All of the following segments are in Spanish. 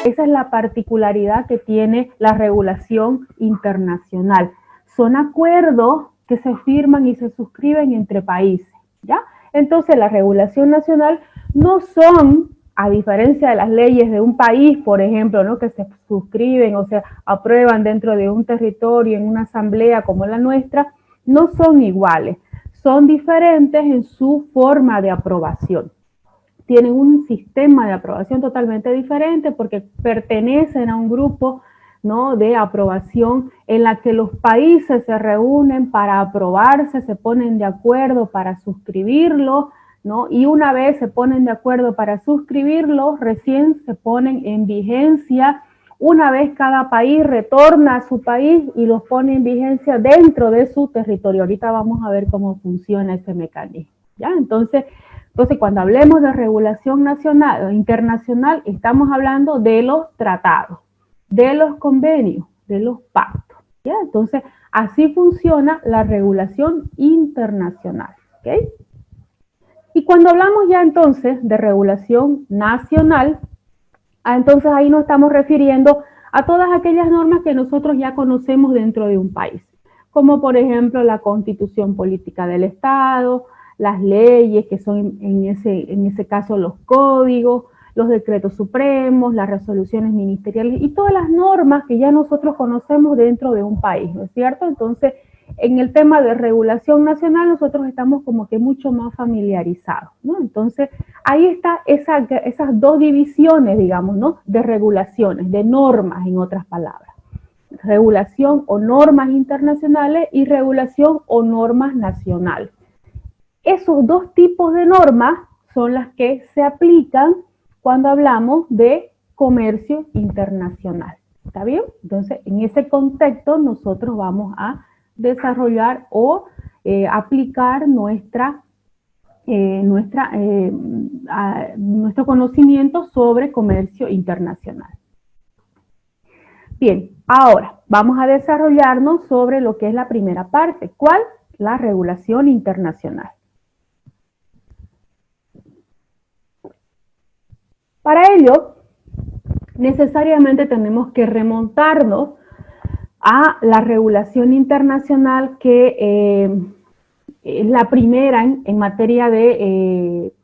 Esa es la particularidad que tiene la regulación internacional. Son acuerdos que se firman y se suscriben entre países, ¿ya? Entonces, la regulación nacional no son, a diferencia de las leyes de un país, por ejemplo, ¿no?, que se suscriben o se aprueban dentro de un territorio en una asamblea como la nuestra, no son iguales, son diferentes en su forma de aprobación. Tienen un sistema de aprobación totalmente diferente porque pertenecen a un grupo, ¿no?, de aprobación en la que los países se reúnen para aprobarse, se ponen de acuerdo para suscribirlo, ¿no? Y una vez se ponen de acuerdo para suscribirlo, recién se ponen en vigencia. Una vez cada país retorna a su país y los pone en vigencia dentro de su territorio. Ahorita vamos a ver cómo funciona ese mecanismo, ¿ya? Entonces, cuando hablemos de regulación nacional o internacional, estamos hablando de los tratados, de los convenios, de los pactos, ¿ya? Entonces, así funciona la regulación internacional, ¿ok? Y cuando hablamos ya entonces de regulación nacional, entonces ahí nos estamos refiriendo a todas aquellas normas que nosotros ya conocemos dentro de un país, como por ejemplo la Constitución Política del Estado, las leyes que son en ese caso los códigos, los decretos supremos, las resoluciones ministeriales y todas las normas que ya nosotros conocemos dentro de un país, ¿no es cierto? Entonces, en el tema de regulación nacional nosotros estamos como que mucho más familiarizados, ¿no? Entonces, ahí está esas dos divisiones, digamos, ¿no?, de regulaciones, de normas, en otras palabras. Regulación o normas internacionales y regulación o normas nacionales. Esos dos tipos de normas son las que se aplican cuando hablamos de comercio internacional. ¿Está bien? Entonces, en ese contexto nosotros vamos a desarrollar o aplicar nuestro conocimiento sobre comercio internacional. Bien, ahora vamos a desarrollarnos sobre lo que es la primera parte. ¿Cuál? La regulación internacional. Para ello, necesariamente tenemos que remontarnos a la regulación internacional que es la primera en materia de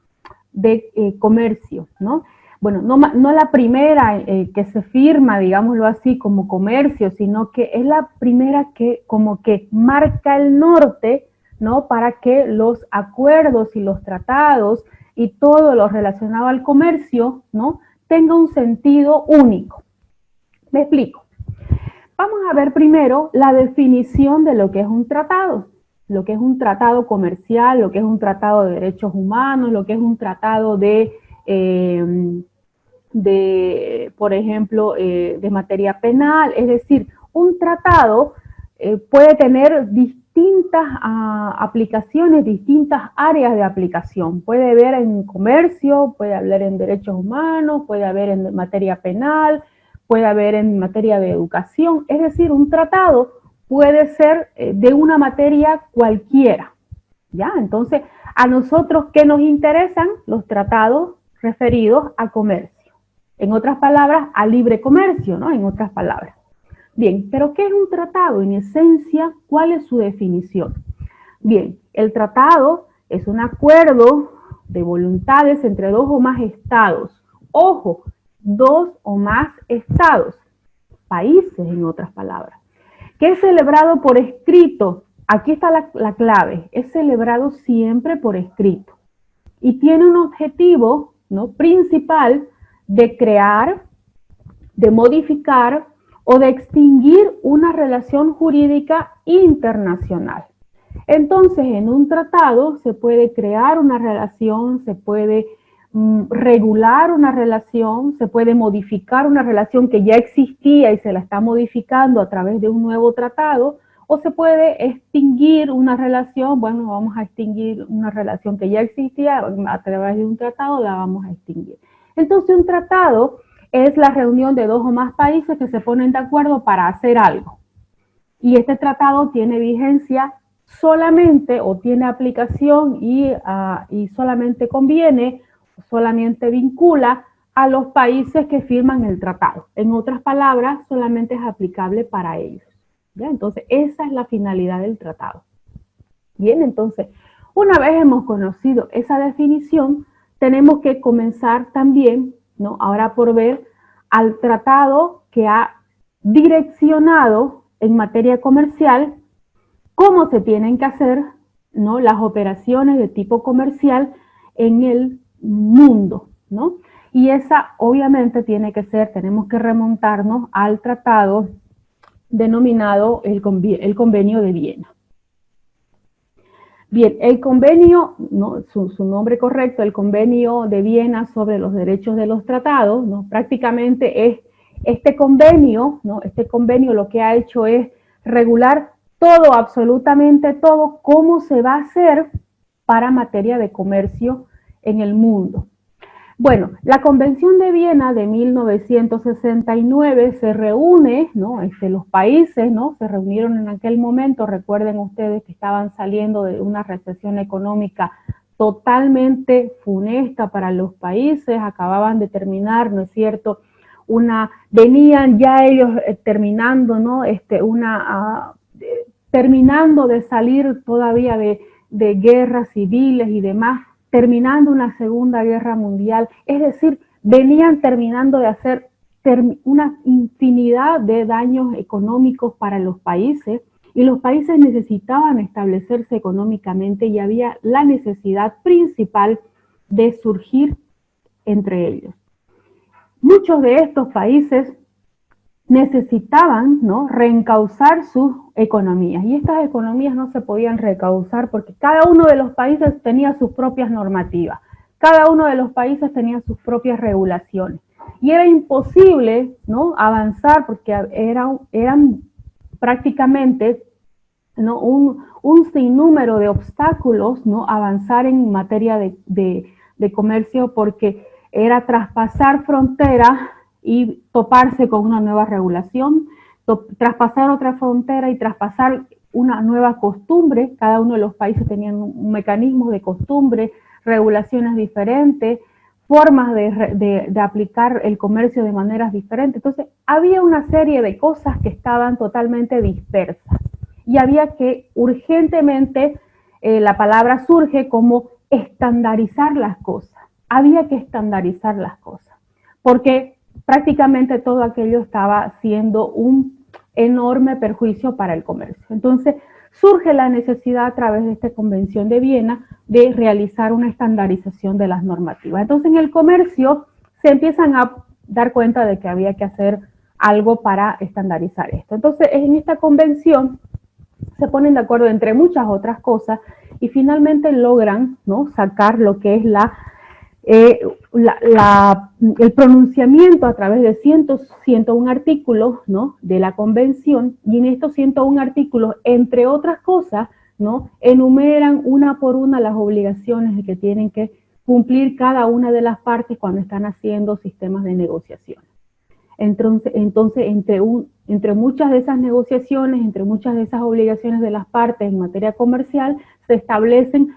comercio, ¿no? Bueno, no la primera que se firma, digámoslo así, como comercio, sino que es la primera que como que marca el norte, ¿no?, para que los acuerdos y los tratados y todo lo relacionado al comercio, ¿no?, tenga un sentido único. Me explico. Vamos a ver primero la definición de lo que es un tratado. Lo que es un tratado comercial, lo que es un tratado de derechos humanos, lo que es un tratado por ejemplo, de materia penal. Es decir, un tratado puede tener distintas aplicaciones, distintas áreas de aplicación. Puede haber en comercio, puede haber en derechos humanos, puede haber en materia penal, puede haber en materia de educación. Es decir, un tratado puede ser de una materia cualquiera, ¿ya? Entonces, a nosotros, ¿qué nos interesan? Los tratados referidos a comercio. En otras palabras, a libre comercio, ¿no? En otras palabras. Bien, pero ¿qué es un tratado? En esencia, ¿cuál es su definición? Bien, el tratado es un acuerdo de voluntades entre dos o más estados. Ojo, dos o más estados, países en otras palabras, que es celebrado por escrito. Aquí está la clave, es celebrado siempre por escrito y tiene un objetivo, ¿no?, principal de crear, de modificar o de extinguir una relación jurídica internacional. Entonces, en un tratado se puede crear una relación, se puede regular una relación, se puede modificar una relación que ya existía y se la está modificando a través de un nuevo tratado, o se puede extinguir una relación. Bueno, vamos a extinguir una relación que ya existía a través de un tratado, la vamos a extinguir. Entonces, un tratado es la reunión de dos o más países que se ponen de acuerdo para hacer algo. Y este tratado tiene vigencia solamente, o tiene aplicación y solamente conviene, solamente vincula a los países que firman el tratado. En otras palabras, solamente es aplicable para ellos. ¿Ya? Entonces, esa es la finalidad del tratado. Bien, entonces, una vez hemos conocido esa definición, tenemos que comenzar también, ¿no? Ahora por ver al tratado que ha direccionado en materia comercial cómo se tienen que hacer, ¿no?, las operaciones de tipo comercial en el mundo, ¿no? Y esa obviamente tiene que ser, tenemos que remontarnos al tratado denominado el Convenio de Viena. Bien, el convenio, ¿no?, su nombre correcto, el Convenio de Viena sobre los derechos de los tratados, ¿no?, prácticamente es este convenio, ¿no?, este convenio lo que ha hecho es regular todo, absolutamente todo, cómo se va a hacer para materia de comercio en el mundo. Bueno, la Convención de Viena de 1969 se reúne, ¿no? Los países, ¿no?, se reunieron en aquel momento. Recuerden ustedes que estaban saliendo de una recesión económica totalmente funesta para los países, acababan de terminar, ¿no es cierto?, venían ya ellos terminando, ¿no?, terminando de salir todavía de guerras civiles y demás, terminando una Segunda Guerra Mundial, es decir, venían terminando de hacer una infinidad de daños económicos para los países, y los países necesitaban establecerse económicamente y había la necesidad principal de surgir entre ellos. Muchos de estos países necesitaban, ¿no?, reencauzar sus economías, y estas economías no se podían reencauzar porque cada uno de los países tenía sus propias normativas, cada uno de los países tenía sus propias regulaciones, y era imposible, ¿no?, avanzar porque eran prácticamente, ¿no?, un sinnúmero de obstáculos, ¿no?, avanzar en materia de comercio, porque era traspasar fronteras y toparse con una nueva regulación, traspasar otra frontera y traspasar una nueva costumbre. Cada uno de los países tenían un mecanismo de costumbre, regulaciones diferentes, formas de aplicar el comercio de maneras diferentes. Entonces, había una serie de cosas que estaban totalmente dispersas y había que urgentemente, la palabra surge como estandarizar las cosas. Había que estandarizar las cosas, porque prácticamente todo aquello estaba siendo un enorme perjuicio para el comercio. Entonces, surge la necesidad a través de esta Convención de Viena de realizar una estandarización de las normativas. Entonces, en el comercio se empiezan a dar cuenta de que había que hacer algo para estandarizar esto. Entonces, en esta convención se ponen de acuerdo entre muchas otras cosas y finalmente logran, ¿no?, sacar lo que es el pronunciamiento a través de 101 artículos, ¿no?, de la convención, y en estos 101 artículos, entre otras cosas, ¿no?, enumeran una por una las obligaciones que tienen que cumplir cada una de las partes cuando están haciendo sistemas de negociación. Entonces entre muchas de esas negociaciones, entre muchas de esas obligaciones de las partes en materia comercial, se establecen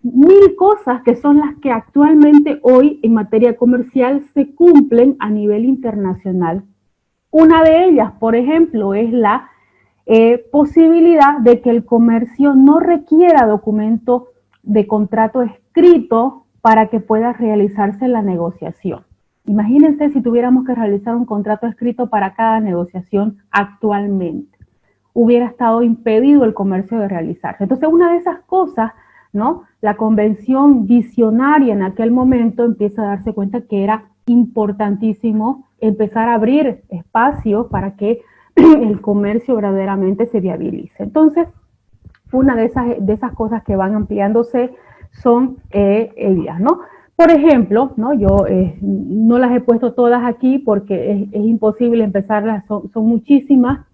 1000 cosas que son las que actualmente hoy en materia comercial se cumplen a nivel internacional. Una de ellas, por ejemplo, es la posibilidad de que el comercio no requiera documento de contrato escrito para que pueda realizarse la negociación. Imagínense si tuviéramos que realizar un contrato escrito para cada negociación actualmente. Hubiera estado impedido el comercio de realizarse. Entonces, una de esas cosas, ¿no?, la convención visionaria en aquel momento empieza a darse cuenta que era importantísimo empezar a abrir espacios para que el comercio verdaderamente se viabilice. Entonces, una de esas cosas que van ampliándose son ellas, ¿no? Por ejemplo, ¿no?, yo no las he puesto todas aquí porque es imposible empezarlas, son muchísimas.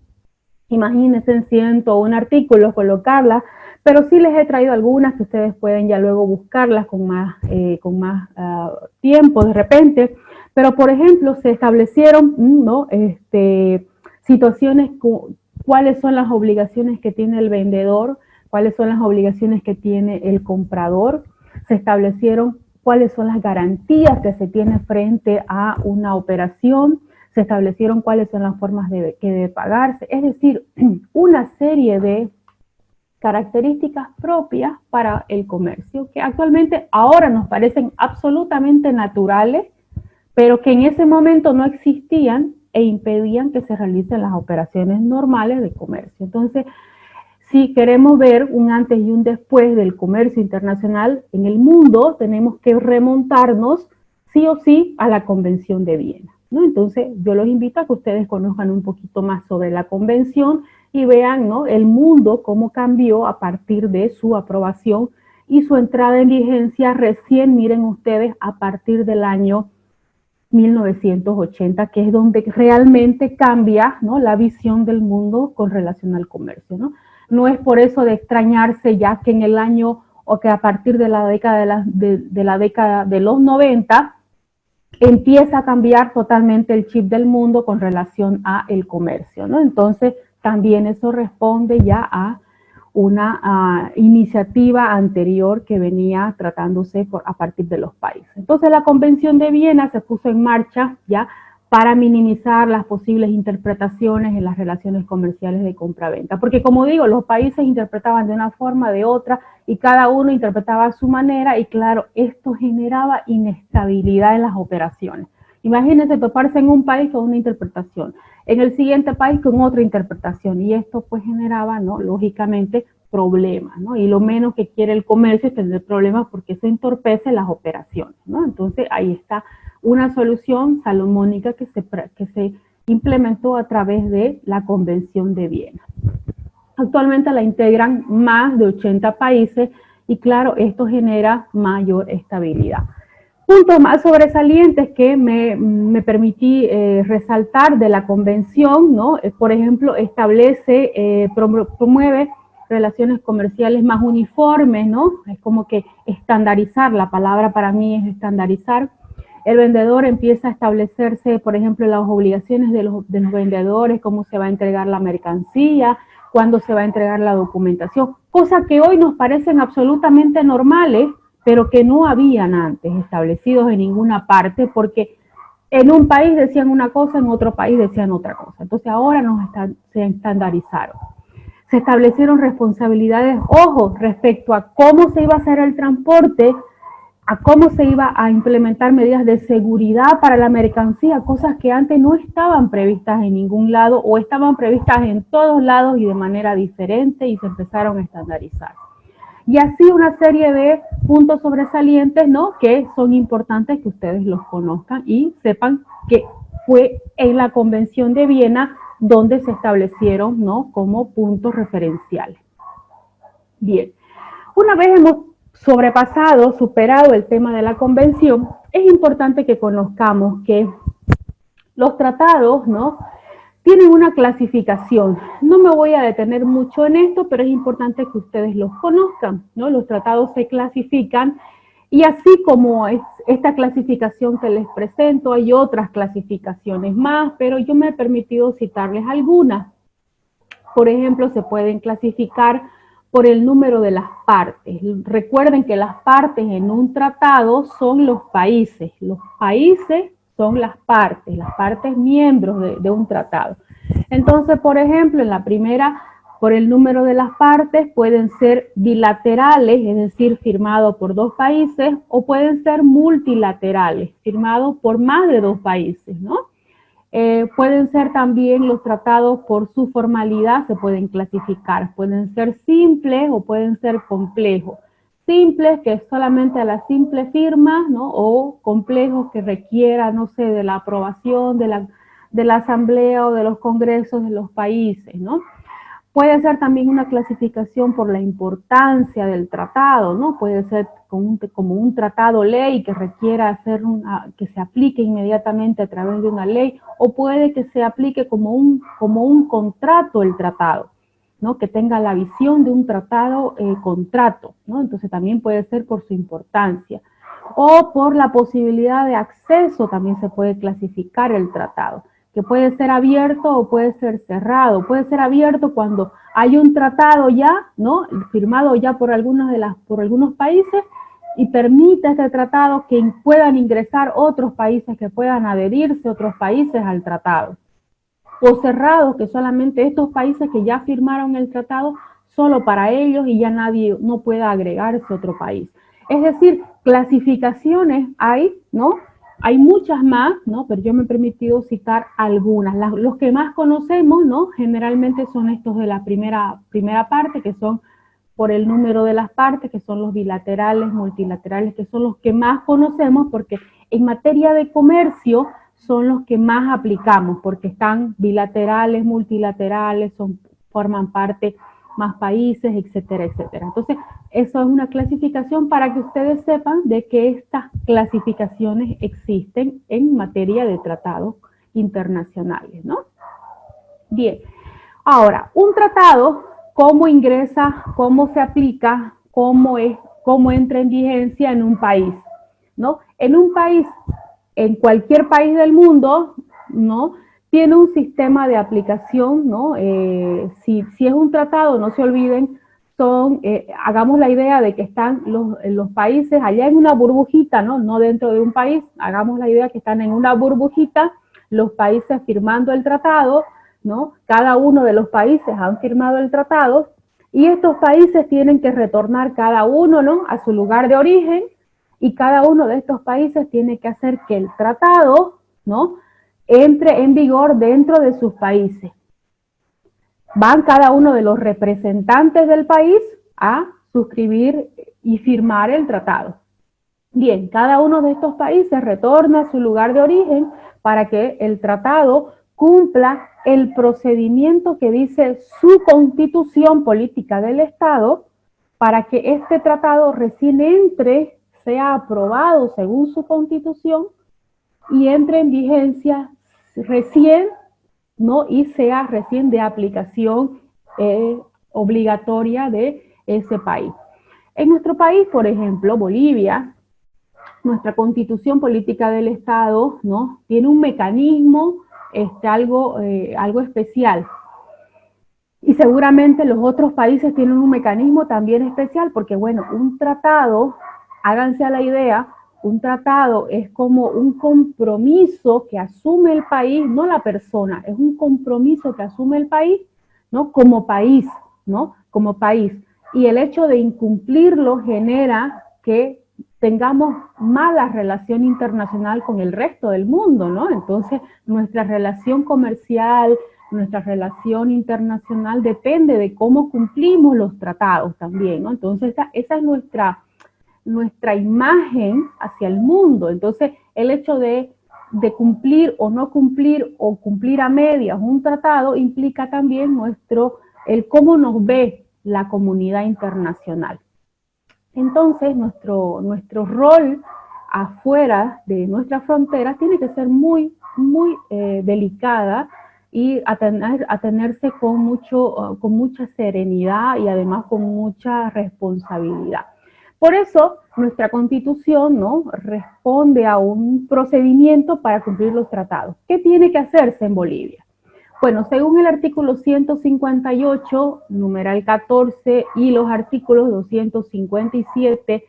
Imagínense en 101 artículos colocarlas, pero sí les he traído algunas que ustedes pueden ya luego buscarlas con más tiempo de repente. Pero, por ejemplo, se establecieron, ¿no?, situaciones, cuáles son las obligaciones que tiene el vendedor, cuáles son las obligaciones que tiene el comprador. Se establecieron cuáles son las garantías que se tiene frente a una operación, se establecieron cuáles son las formas que debe pagarse, es decir, una serie de características propias para el comercio, que actualmente ahora nos parecen absolutamente naturales, pero que en ese momento no existían e impedían que se realicen las operaciones normales de comercio. Entonces, si queremos ver un antes y un después del comercio internacional en el mundo, tenemos que remontarnos sí o sí a la Convención de Viena, ¿no? Entonces, yo los invito a que ustedes conozcan un poquito más sobre la Convención y vean, ¿no?, el mundo cómo cambió a partir de su aprobación y su entrada en vigencia recién, miren ustedes, a partir del año 1980, que es donde realmente cambia, ¿no?, la visión del mundo con relación al comercio, ¿no? No es por eso de extrañarse ya que en el año o que a partir de la década de los 90 empieza a cambiar totalmente el chip del mundo con relación a el comercio, ¿no? Entonces, también eso responde ya a una iniciativa anterior que venía tratándose a partir de los países. Entonces, la Convención de Viena se puso en marcha ya para minimizar las posibles interpretaciones en las relaciones comerciales de compra-venta. Porque, como digo, los países interpretaban de una forma, de otra, y cada uno interpretaba a su manera, y claro, esto generaba inestabilidad en las operaciones. Imagínense toparse en un país con una interpretación, en el siguiente país con otra interpretación, y esto pues generaba, ¿no?, lógicamente, problemas, ¿no? Y lo menos que quiere el comercio es tener problemas porque eso entorpece las operaciones, ¿no? Entonces ahí está una solución salomónica que se implementó a través de la Convención de Viena. Actualmente la integran más de 80 países y claro, esto genera mayor estabilidad. Puntos más sobresalientes que me permití resaltar de la convención, ¿no? Por ejemplo, establece, promueve relaciones comerciales más uniformes, ¿no? Es como que estandarizar, la palabra para mí es estandarizar. El vendedor empieza a establecerse, por ejemplo, las obligaciones de los vendedores, cómo se va a entregar la mercancía, cuándo se va a entregar la documentación, cosas que hoy nos parecen absolutamente normales, pero que no habían antes establecidos en ninguna parte, porque en un país decían una cosa, en otro país decían otra cosa. Entonces ahora se estandarizaron. Se establecieron responsabilidades, ojo, respecto a cómo se iba a hacer el transporte, a cómo se iba a implementar medidas de seguridad para la mercancía, cosas que antes no estaban previstas en ningún lado o estaban previstas en todos lados y de manera diferente y se empezaron a estandarizar. Y así una serie de puntos sobresalientes, ¿no?, que son importantes que ustedes los conozcan y sepan que fue en la Convención de Viena donde se establecieron, ¿no?, como puntos referenciales. Bien, una vez hemos superado el tema de la convención, es importante que conozcamos que los tratados, ¿no?, tienen una clasificación. No me voy a detener mucho en esto, pero es importante que ustedes los conozcan, ¿no? Los tratados se clasifican y así como es esta clasificación que les presento, hay otras clasificaciones más, pero yo me he permitido citarles algunas. Por ejemplo, se pueden clasificar por el número de las partes. Recuerden que las partes en un tratado son los países. Los países son las partes miembros de un tratado. Entonces, por ejemplo, en la primera, por el número de las partes, pueden ser bilaterales, es decir, firmados por dos países, o pueden ser multilaterales, firmados por más de dos países, ¿no? Pueden ser también los tratados por su formalidad, se pueden clasificar, pueden ser simples o pueden ser complejos. Simples, que es solamente a la simple firma, ¿no? O complejos que requiera, no sé, de la aprobación de la asamblea o de los congresos de los países, ¿no? Puede ser también una clasificación por la importancia del tratado, ¿no? Puede ser como un tratado ley que requiera que se aplique inmediatamente a través de una ley, o puede que se aplique como un contrato el tratado, ¿no? Que tenga la visión de un tratado contrato, ¿no? Entonces también puede ser por su importancia. O por la posibilidad de acceso también se puede clasificar el tratado, que puede ser abierto o puede ser cerrado. Puede ser abierto cuando hay un tratado ya, ¿no?, firmado ya por algunos países, y permite este tratado que puedan ingresar otros países, que puedan adherirse otros países al tratado. O cerrados, que solamente estos países que ya firmaron el tratado, solo para ellos y ya nadie no pueda agregarse otro país. Es decir, clasificaciones hay, ¿no? Hay muchas más, ¿no? Pero yo me he permitido citar algunas. Los que más conocemos, ¿no? Generalmente son estos de la primera parte, que son por el número de las partes, que son los bilaterales, multilaterales, que son los que más conocemos, porque en materia de comercio son los que más aplicamos, porque están bilaterales, multilaterales, forman parte más países, etcétera, etcétera. Entonces, eso es una clasificación para que ustedes sepan de que estas clasificaciones existen en materia de tratados internacionales, ¿no? Bien, ahora, un tratado, ¿cómo ingresa, cómo se aplica, cómo entra en vigencia en un país? ¿No? En un país, en cualquier país del mundo, ¿no? Tiene un sistema de aplicación, ¿no? Si es un tratado, no se olviden, hagamos la idea de que están los países allá en una burbujita, ¿no? No dentro de un país, hagamos la idea que están en una burbujita, los países firmando el tratado, ¿no? Cada uno de los países han firmado el tratado y estos países tienen que retornar cada uno, ¿no? A su lugar de origen, y cada uno de estos países tiene que hacer que el tratado, ¿no? Entre en vigor dentro de sus países. Van cada uno de los representantes del país a suscribir y firmar el tratado. Bien, cada uno de estos países retorna a su lugar de origen para que el tratado cumpla el procedimiento que dice su constitución política del Estado, para que este tratado recién entre, sea aprobado según su constitución y entre en vigencia recién, ¿no? Y sea recién de aplicación obligatoria de ese país. En nuestro país, por ejemplo, Bolivia, nuestra constitución política del Estado, ¿no? Tiene un mecanismo, algo especial. Y seguramente los otros países tienen un mecanismo también especial, porque bueno, un tratado, háganse a la idea, un tratado es como un compromiso que asume el país, no la persona, es un compromiso que asume el país, ¿no? Como país, ¿no? Como país. Y el hecho de incumplirlo genera que tengamos mala relación internacional con el resto del mundo, ¿no? Entonces, nuestra relación comercial, nuestra relación internacional depende de cómo cumplimos los tratados también, ¿no? Entonces, esa es nuestra imagen hacia el mundo. Entonces, el hecho de cumplir o no cumplir o cumplir a medias un tratado implica también el cómo nos ve la comunidad internacional. Entonces, nuestro rol afuera de nuestras fronteras tiene que ser muy, muy delicada y atenerse con mucha serenidad y además con mucha responsabilidad. Por eso, nuestra Constitución, ¿no?, responde a un procedimiento para cumplir los tratados. ¿Qué tiene que hacerse en Bolivia? Bueno, según el artículo 158, numeral 14, y los artículos 257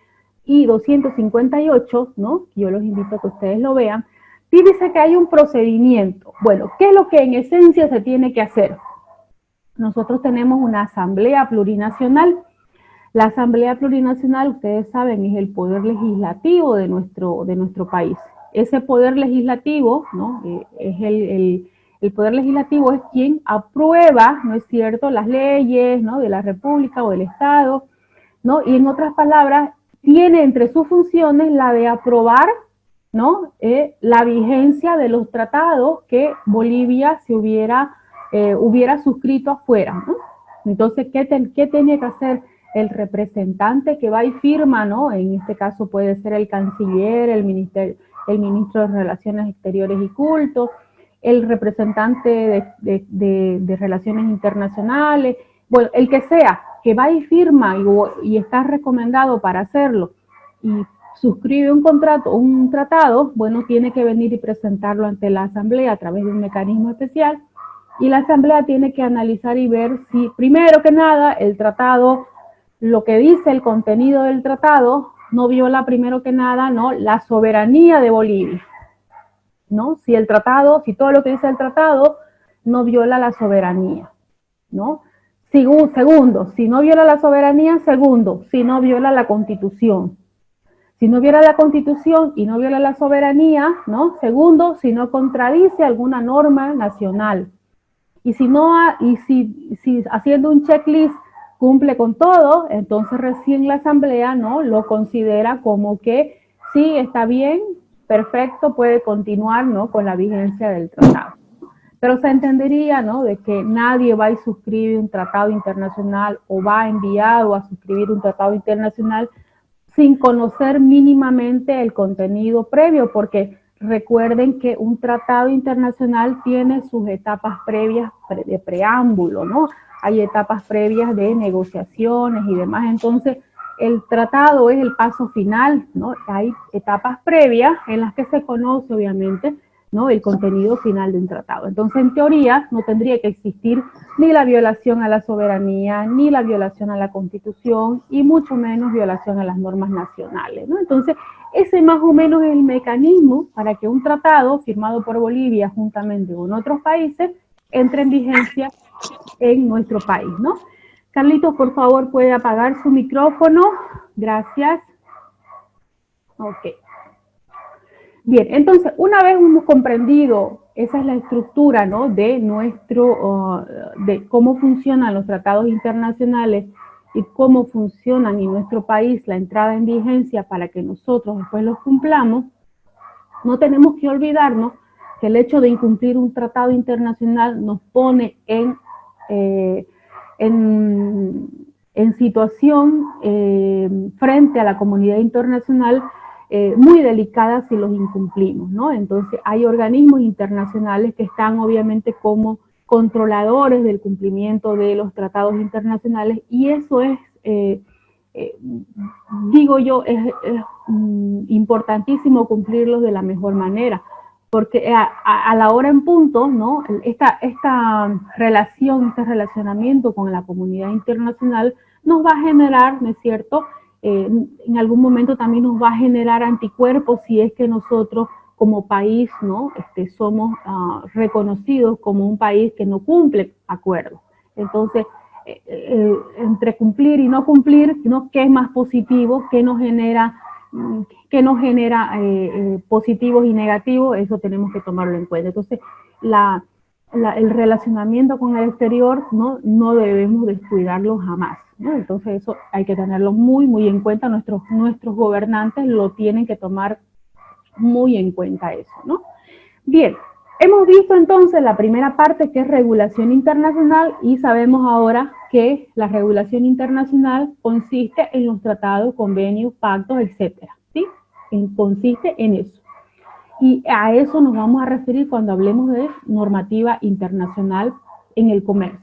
y 258, ¿no?, yo los invito a que ustedes lo vean, dice que hay un procedimiento. Bueno, ¿qué es lo que en esencia se tiene que hacer? Nosotros tenemos una asamblea plurinacional. La asamblea plurinacional, ustedes saben, es el poder legislativo de nuestro país. Ese poder legislativo, ¿no?, el poder legislativo es quien aprueba, ¿no es cierto?, las leyes, ¿no?, de la República o del Estado, ¿no? Y en otras palabras, tiene entre sus funciones la de aprobar, ¿no?, la vigencia de los tratados que Bolivia se hubiera suscrito afuera, ¿no? Entonces, ¿qué tiene que hacer el representante que va y firma, ¿no? En este caso puede ser el canciller, el ministro de Relaciones Exteriores y Culto, el representante de Relaciones Internacionales, bueno, el que sea, que va y firma y está recomendado para hacerlo y suscribe un tratado, bueno, tiene que venir y presentarlo ante la asamblea a través de un mecanismo especial, y la asamblea tiene que analizar y ver si, primero que nada, el tratado, lo que dice el contenido del tratado, no viola primero que nada, ¿no?, la soberanía de Bolivia, ¿no? Si el tratado, si todo lo que dice el tratado no viola la soberanía, ¿no? Segundo, si no viola la soberanía, segundo, si no viola la Constitución. Si no viola la Constitución y no viola la soberanía, ¿no? Segundo, si no contradice alguna norma nacional. Y si no, si haciendo un checklist cumple con todo, entonces recién la Asamblea, ¿no?, lo considera como que sí, está bien, perfecto, puede continuar, ¿no?, con la vigencia del tratado. Pero se entendería, ¿no?, de que nadie va y suscribe un tratado internacional o va enviado a suscribir un tratado internacional sin conocer mínimamente el contenido previo, porque recuerden que un tratado internacional tiene sus etapas previas de preámbulo, ¿no? Hay etapas previas de negociaciones y demás. Entonces, el tratado es el paso final, ¿no? Hay etapas previas en las que se conoce, obviamente, ¿no?, el contenido final de un tratado. Entonces, en teoría, no tendría que existir ni la violación a la soberanía, ni la violación a la Constitución, y mucho menos violación a las normas nacionales, ¿no? Entonces, ese más o menos es el mecanismo para que un tratado firmado por Bolivia juntamente con otros países entre en vigencia en nuestro país, ¿no? Carlitos, por favor, puede apagar su micrófono. Gracias. Ok. Bien, entonces, una vez hemos comprendido, esa es la estructura, ¿no?, de de cómo funcionan los tratados internacionales y cómo funcionan en nuestro país la entrada en vigencia para que nosotros después los cumplamos, no tenemos que olvidarnos que el hecho de incumplir un tratado internacional nos pone en situación frente a la comunidad internacional muy delicadas si los incumplimos, ¿no? Entonces hay organismos internacionales que están obviamente como controladores del cumplimiento de los tratados internacionales, y eso es, digo yo, es importantísimo cumplirlos de la mejor manera, porque a la hora en punto, ¿no?, esta relación, este relacionamiento con la comunidad internacional nos va a generar, ¿no es cierto?, en algún momento también nos va a generar anticuerpos si es que nosotros como país, ¿no?, somos reconocidos como un país que no cumple acuerdos. Entonces, entre cumplir y no cumplir, ¿no?, ¿qué es más positivo? ¿Qué nos genera positivos y negativos? Eso tenemos que tomarlo en cuenta. Entonces, el relacionamiento con el exterior, no debemos descuidarlo jamás, ¿no? Entonces eso hay que tenerlo muy, muy en cuenta. Nuestros gobernantes lo tienen que tomar muy en cuenta eso, ¿no? Bien, hemos visto entonces la primera parte, que es regulación internacional, y sabemos ahora que la regulación internacional consiste en los tratados, convenios, pactos, etcétera, ¿sí? Consiste en eso. Y a eso nos vamos a referir cuando hablemos de normativa internacional en el comercio.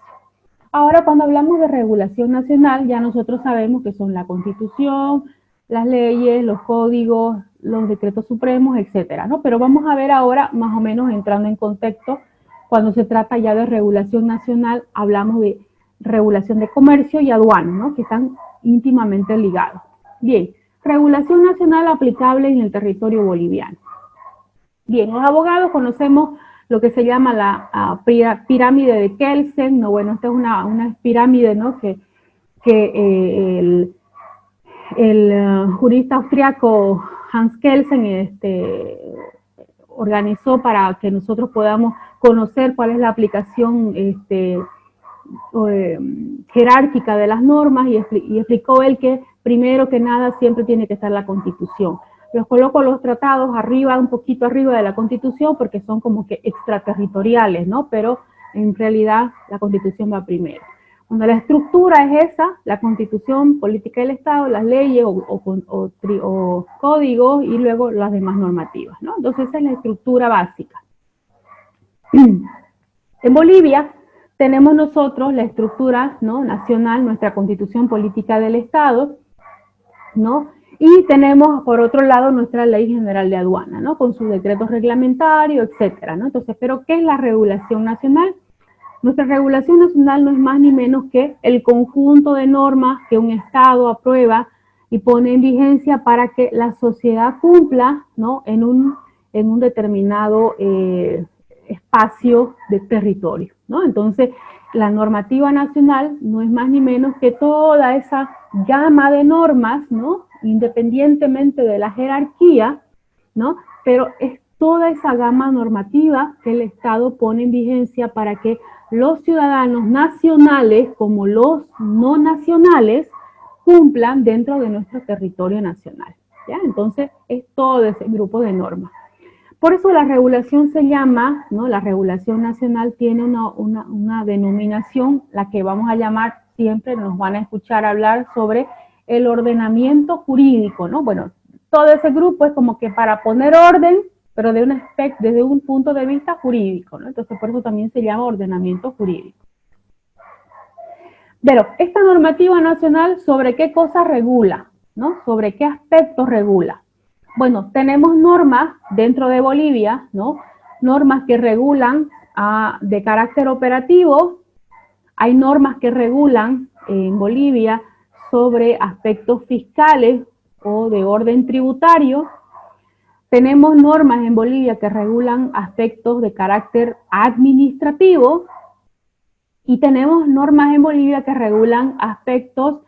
Ahora, cuando hablamos de regulación nacional, ya nosotros sabemos que son la Constitución, las leyes, los códigos, los decretos supremos, etcétera, ¿no? Pero vamos a ver ahora, más o menos entrando en contexto, cuando se trata ya de regulación nacional, hablamos de regulación de comercio y aduana, ¿no?, que están íntimamente ligados. Bien, regulación nacional aplicable en el territorio boliviano. Bien, los abogados conocemos lo que se llama la pirámide de Kelsen, ¿no? Bueno, esta es una pirámide, ¿no?, que el jurista austriaco Hans Kelsen organizó para que nosotros podamos conocer cuál es la aplicación jerárquica de las normas, y explicó él que primero que nada siempre tiene que estar la Constitución. Los coloco los tratados arriba, un poquito arriba de la Constitución, porque son como que extraterritoriales, ¿no? Pero en realidad la Constitución va primero. Cuando la estructura es esa, la Constitución, política del Estado, las leyes o códigos, y luego las demás normativas, ¿no? Entonces esa es la estructura básica. En Bolivia tenemos nosotros la estructura, ¿no?, nacional, nuestra Constitución política del Estado, ¿no? Y tenemos, por otro lado, nuestra Ley General de Aduana, ¿no?, con sus decretos reglamentarios, etcétera, ¿no? Entonces, ¿pero qué es la regulación nacional? Nuestra regulación nacional no es más ni menos que el conjunto de normas que un Estado aprueba y pone en vigencia para que la sociedad cumpla, ¿no?, en un determinado espacio de territorio, ¿no? Entonces, la normativa nacional no es más ni menos que toda esa gama de normas, ¿no?, independientemente de la jerarquía, ¿no?, pero es toda esa gama normativa que el Estado pone en vigencia para que los ciudadanos nacionales como los no nacionales cumplan dentro de nuestro territorio nacional, ¿ya? Entonces, es todo ese grupo de normas. Por eso la regulación se llama, ¿no?, la regulación nacional tiene una denominación, la que vamos a llamar, siempre nos van a escuchar hablar sobre el ordenamiento jurídico, ¿no? Bueno, todo ese grupo es como que para poner orden, pero desde un punto de vista jurídico, ¿no? Entonces, por eso también se llama ordenamiento jurídico. Pero esta normativa nacional, ¿sobre qué cosas regula? ¿No? ¿Sobre qué aspectos regula? Bueno, tenemos normas dentro de Bolivia, ¿no?, normas que regulan de carácter operativo. Hay normas que regulan en Bolivia sobre aspectos fiscales o de orden tributario. Tenemos normas en Bolivia que regulan aspectos de carácter administrativo. Y tenemos normas en Bolivia que regulan aspectos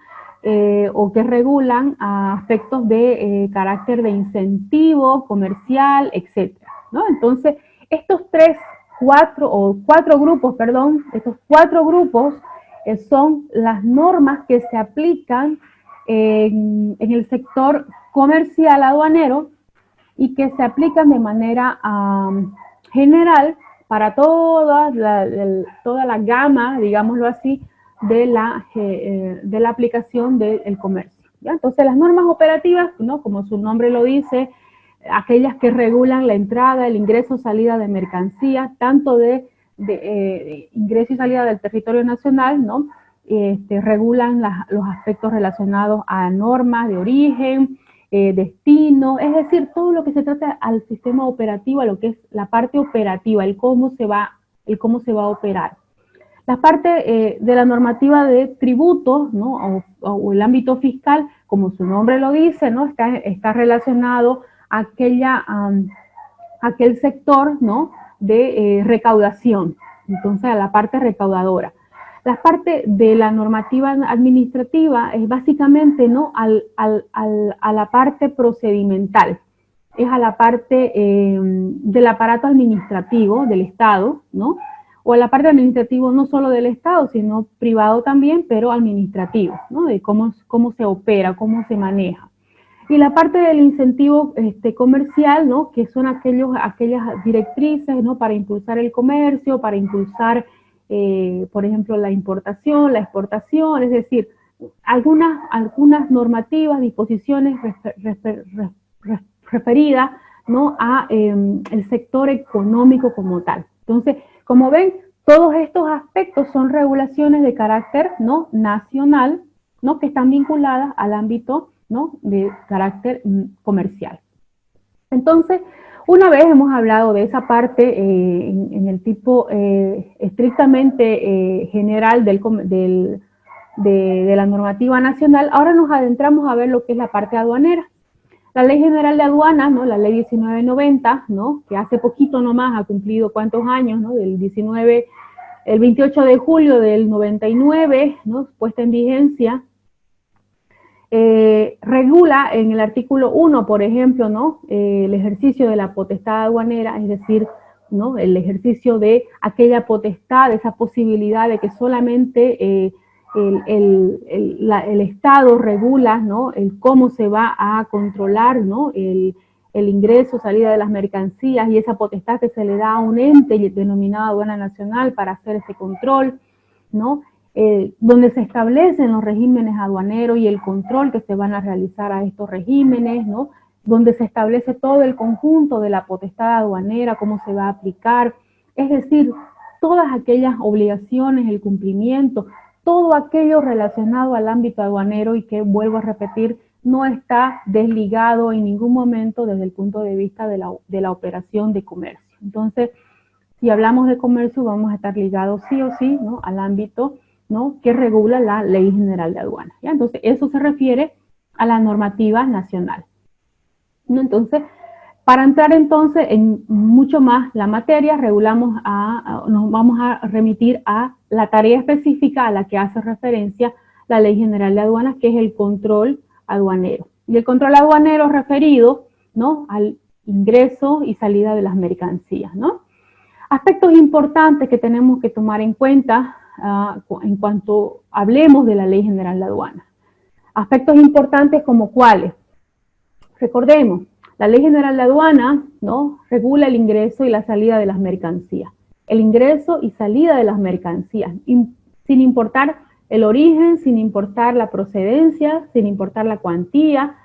aspectos de carácter de incentivo comercial, etcétera, ¿no? Entonces, estos cuatro grupos son las normas que se aplican en el sector comercial aduanero y que se aplican de manera general para toda la gama, digámoslo así, de la aplicación del comercio, ¿ya? Entonces, las normas operativas, ¿no?, como su nombre lo dice, aquellas que regulan la entrada, el ingreso, salida de mercancías, tanto de ingreso y salida del territorio nacional, ¿no? Regulan los aspectos relacionados a normas de origen, destino, es decir, todo lo que se trata al sistema operativo, a lo que es la parte operativa, el cómo se va a operar. La parte de la normativa de tributos, ¿no?, o el ámbito fiscal, como su nombre lo dice, ¿no?, está relacionado a aquel sector, ¿no?, de recaudación, entonces a la parte recaudadora. La parte de la normativa administrativa es básicamente, ¿no?, a la parte procedimental, es a la parte del aparato administrativo del Estado, ¿no?, o a la parte administrativa no solo del Estado, sino privado también, pero administrativo, ¿no?, de cómo se opera, cómo se maneja. Y la parte del incentivo comercial, ¿no?, que son aquellas directrices, ¿no?, para impulsar el comercio, para impulsar, por ejemplo, la importación, la exportación, es decir, algunas normativas, disposiciones referidas, ¿no?, a el sector económico como tal. Entonces, como ven, todos estos aspectos son regulaciones de carácter, ¿no?, nacional, ¿no?, que están vinculadas al ámbito, ¿no?, de carácter comercial. Entonces, una vez hemos hablado de esa parte en el tipo estrictamente general de la normativa nacional, ahora nos adentramos a ver lo que es la parte aduanera. La Ley General de Aduanas, ¿no?, la Ley 1990, ¿no?, que hace poquito nomás ha cumplido cuántos años, ¿no?, el 28 de julio del 99, ¿no?, puesta en vigencia. Regula en el artículo 1, por ejemplo, ¿no?, el ejercicio de la potestad aduanera, es decir, ¿no?, el ejercicio de aquella potestad, esa posibilidad de que solamente el Estado regula, ¿no?, el cómo se va a controlar, ¿no?, el ingreso, salida de las mercancías, y esa potestad que se le da a un ente denominado aduana nacional para hacer ese control, ¿no?, donde se establecen los regímenes aduaneros y el control que se van a realizar a estos regímenes, ¿no?, donde se establece todo el conjunto de la potestad aduanera, cómo se va a aplicar, es decir, todas aquellas obligaciones, el cumplimiento, todo aquello relacionado al ámbito aduanero y que, vuelvo a repetir, no está desligado en ningún momento desde el punto de vista de la operación de comercio. Entonces, si hablamos de comercio, vamos a estar ligados sí o sí, ¿no?, al ámbito, ¿no?, que regula la Ley General de Aduanas, ¿ya? Entonces, eso se refiere a la normativa nacional, ¿no? Entonces, para entrar entonces en mucho más la materia, nos vamos a remitir a la tarea específica a la que hace referencia la Ley General de Aduanas, que es el control aduanero. Y el control aduanero referido, ¿no?, al ingreso y salida de las mercancías, ¿no? Aspectos importantes que tenemos que tomar en cuenta en cuanto hablemos de la Ley General de Aduanas. Aspectos importantes como cuáles. Recordemos, la Ley General de Aduanas, ¿no?, regula el ingreso y la salida de las mercancías. El ingreso y salida de las mercancías, sin importar el origen, sin importar la procedencia, sin importar la cuantía,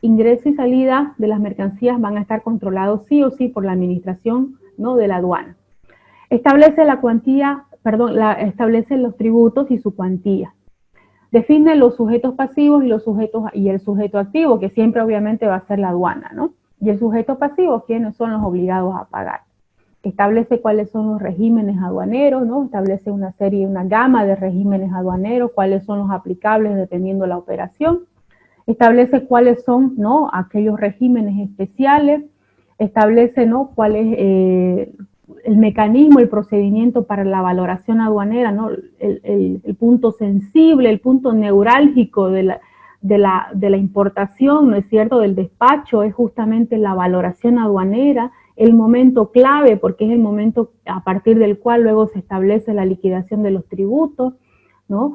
ingreso y salida de las mercancías van a estar controlados sí o sí por la administración, ¿no?, de la aduana. Establece establece los tributos y su cuantía. Define los sujetos pasivos y el sujeto activo, que siempre obviamente va a ser la aduana, ¿no? Y el sujeto pasivo, ¿quiénes son los obligados a pagar? Establece cuáles son los regímenes aduaneros, ¿no? Establece una gama de regímenes aduaneros, cuáles son los aplicables dependiendo de la operación. Establece cuáles son, ¿no?, aquellos regímenes especiales. Establece, ¿no?, cuál es el mecanismo, el procedimiento para la valoración aduanera, ¿no? El punto sensible, el punto neurálgico de la importación, ¿no es cierto?, del despacho, es justamente la valoración aduanera, el momento clave, porque es el momento a partir del cual luego se establece la liquidación de los tributos, ¿no?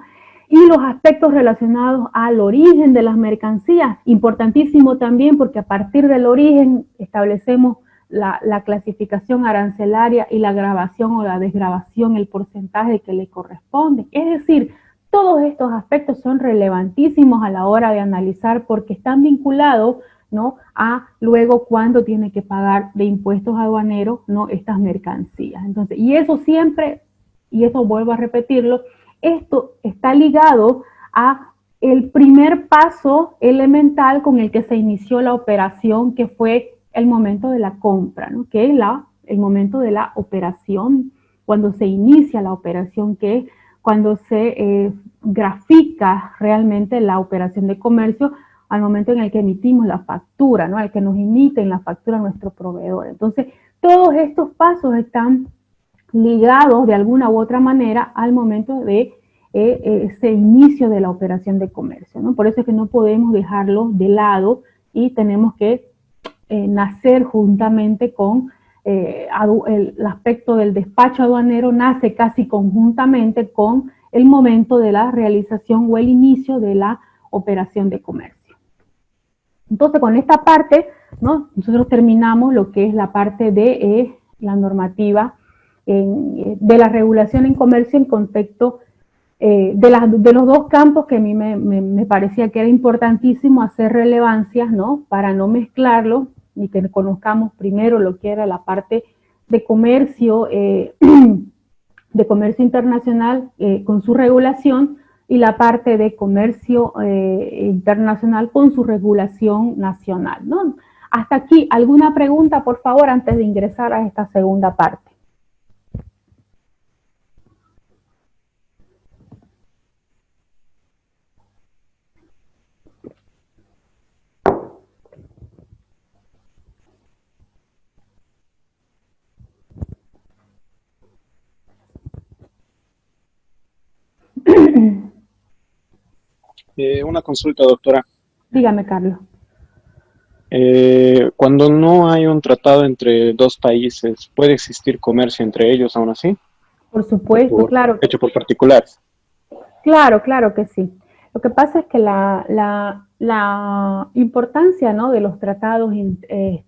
Y los aspectos relacionados al origen de las mercancías, importantísimo también porque a partir del origen establecemos la clasificación arancelaria y la gravación o la desgravación, el porcentaje que le corresponde. Es decir, todos estos aspectos son relevantísimos a la hora de analizar porque están vinculados, ¿no?, a luego cuándo tiene que pagar de impuestos aduaneros, ¿no?, estas mercancías. Entonces, y eso siempre, y eso vuelvo a repetirlo, esto está ligado a el primer paso elemental con el que se inició la operación, que fue el momento de la compra, ¿no?, que es el momento de la operación, cuando se inicia la operación, que es cuando se grafica realmente la operación de comercio al momento en el que emitimos la factura, ¿no?, al que nos emiten la factura a nuestro proveedor. Entonces, todos estos pasos están ligados de alguna u otra manera al momento de ese inicio de la operación de comercio, ¿no? Por eso es que no podemos dejarlo de lado y tenemos que nacer juntamente con el aspecto del despacho aduanero, nace casi conjuntamente con el momento de la realización o el inicio de la operación de comercio. Entonces, con esta parte, ¿no?, nosotros terminamos lo que es la parte de la normativa de la regulación en comercio en contexto de los dos campos que a mí me parecía que era importantísimo hacer relevancias, ¿no?, para no mezclarlo y que conozcamos primero lo que era la parte de comercio internacional con su regulación y la parte de comercio internacional con su regulación nacional, ¿no? Hasta aquí, ¿alguna pregunta, por favor, antes de ingresar a esta segunda parte? Una consulta, doctora. Dígame, Carlos. Cuando no hay un tratado entre dos países, ¿puede existir comercio entre ellos aún así? Por supuesto, claro. Hecho por particulares. Claro, claro que sí. Lo que pasa es que la importancia, ¿no?, de los tratados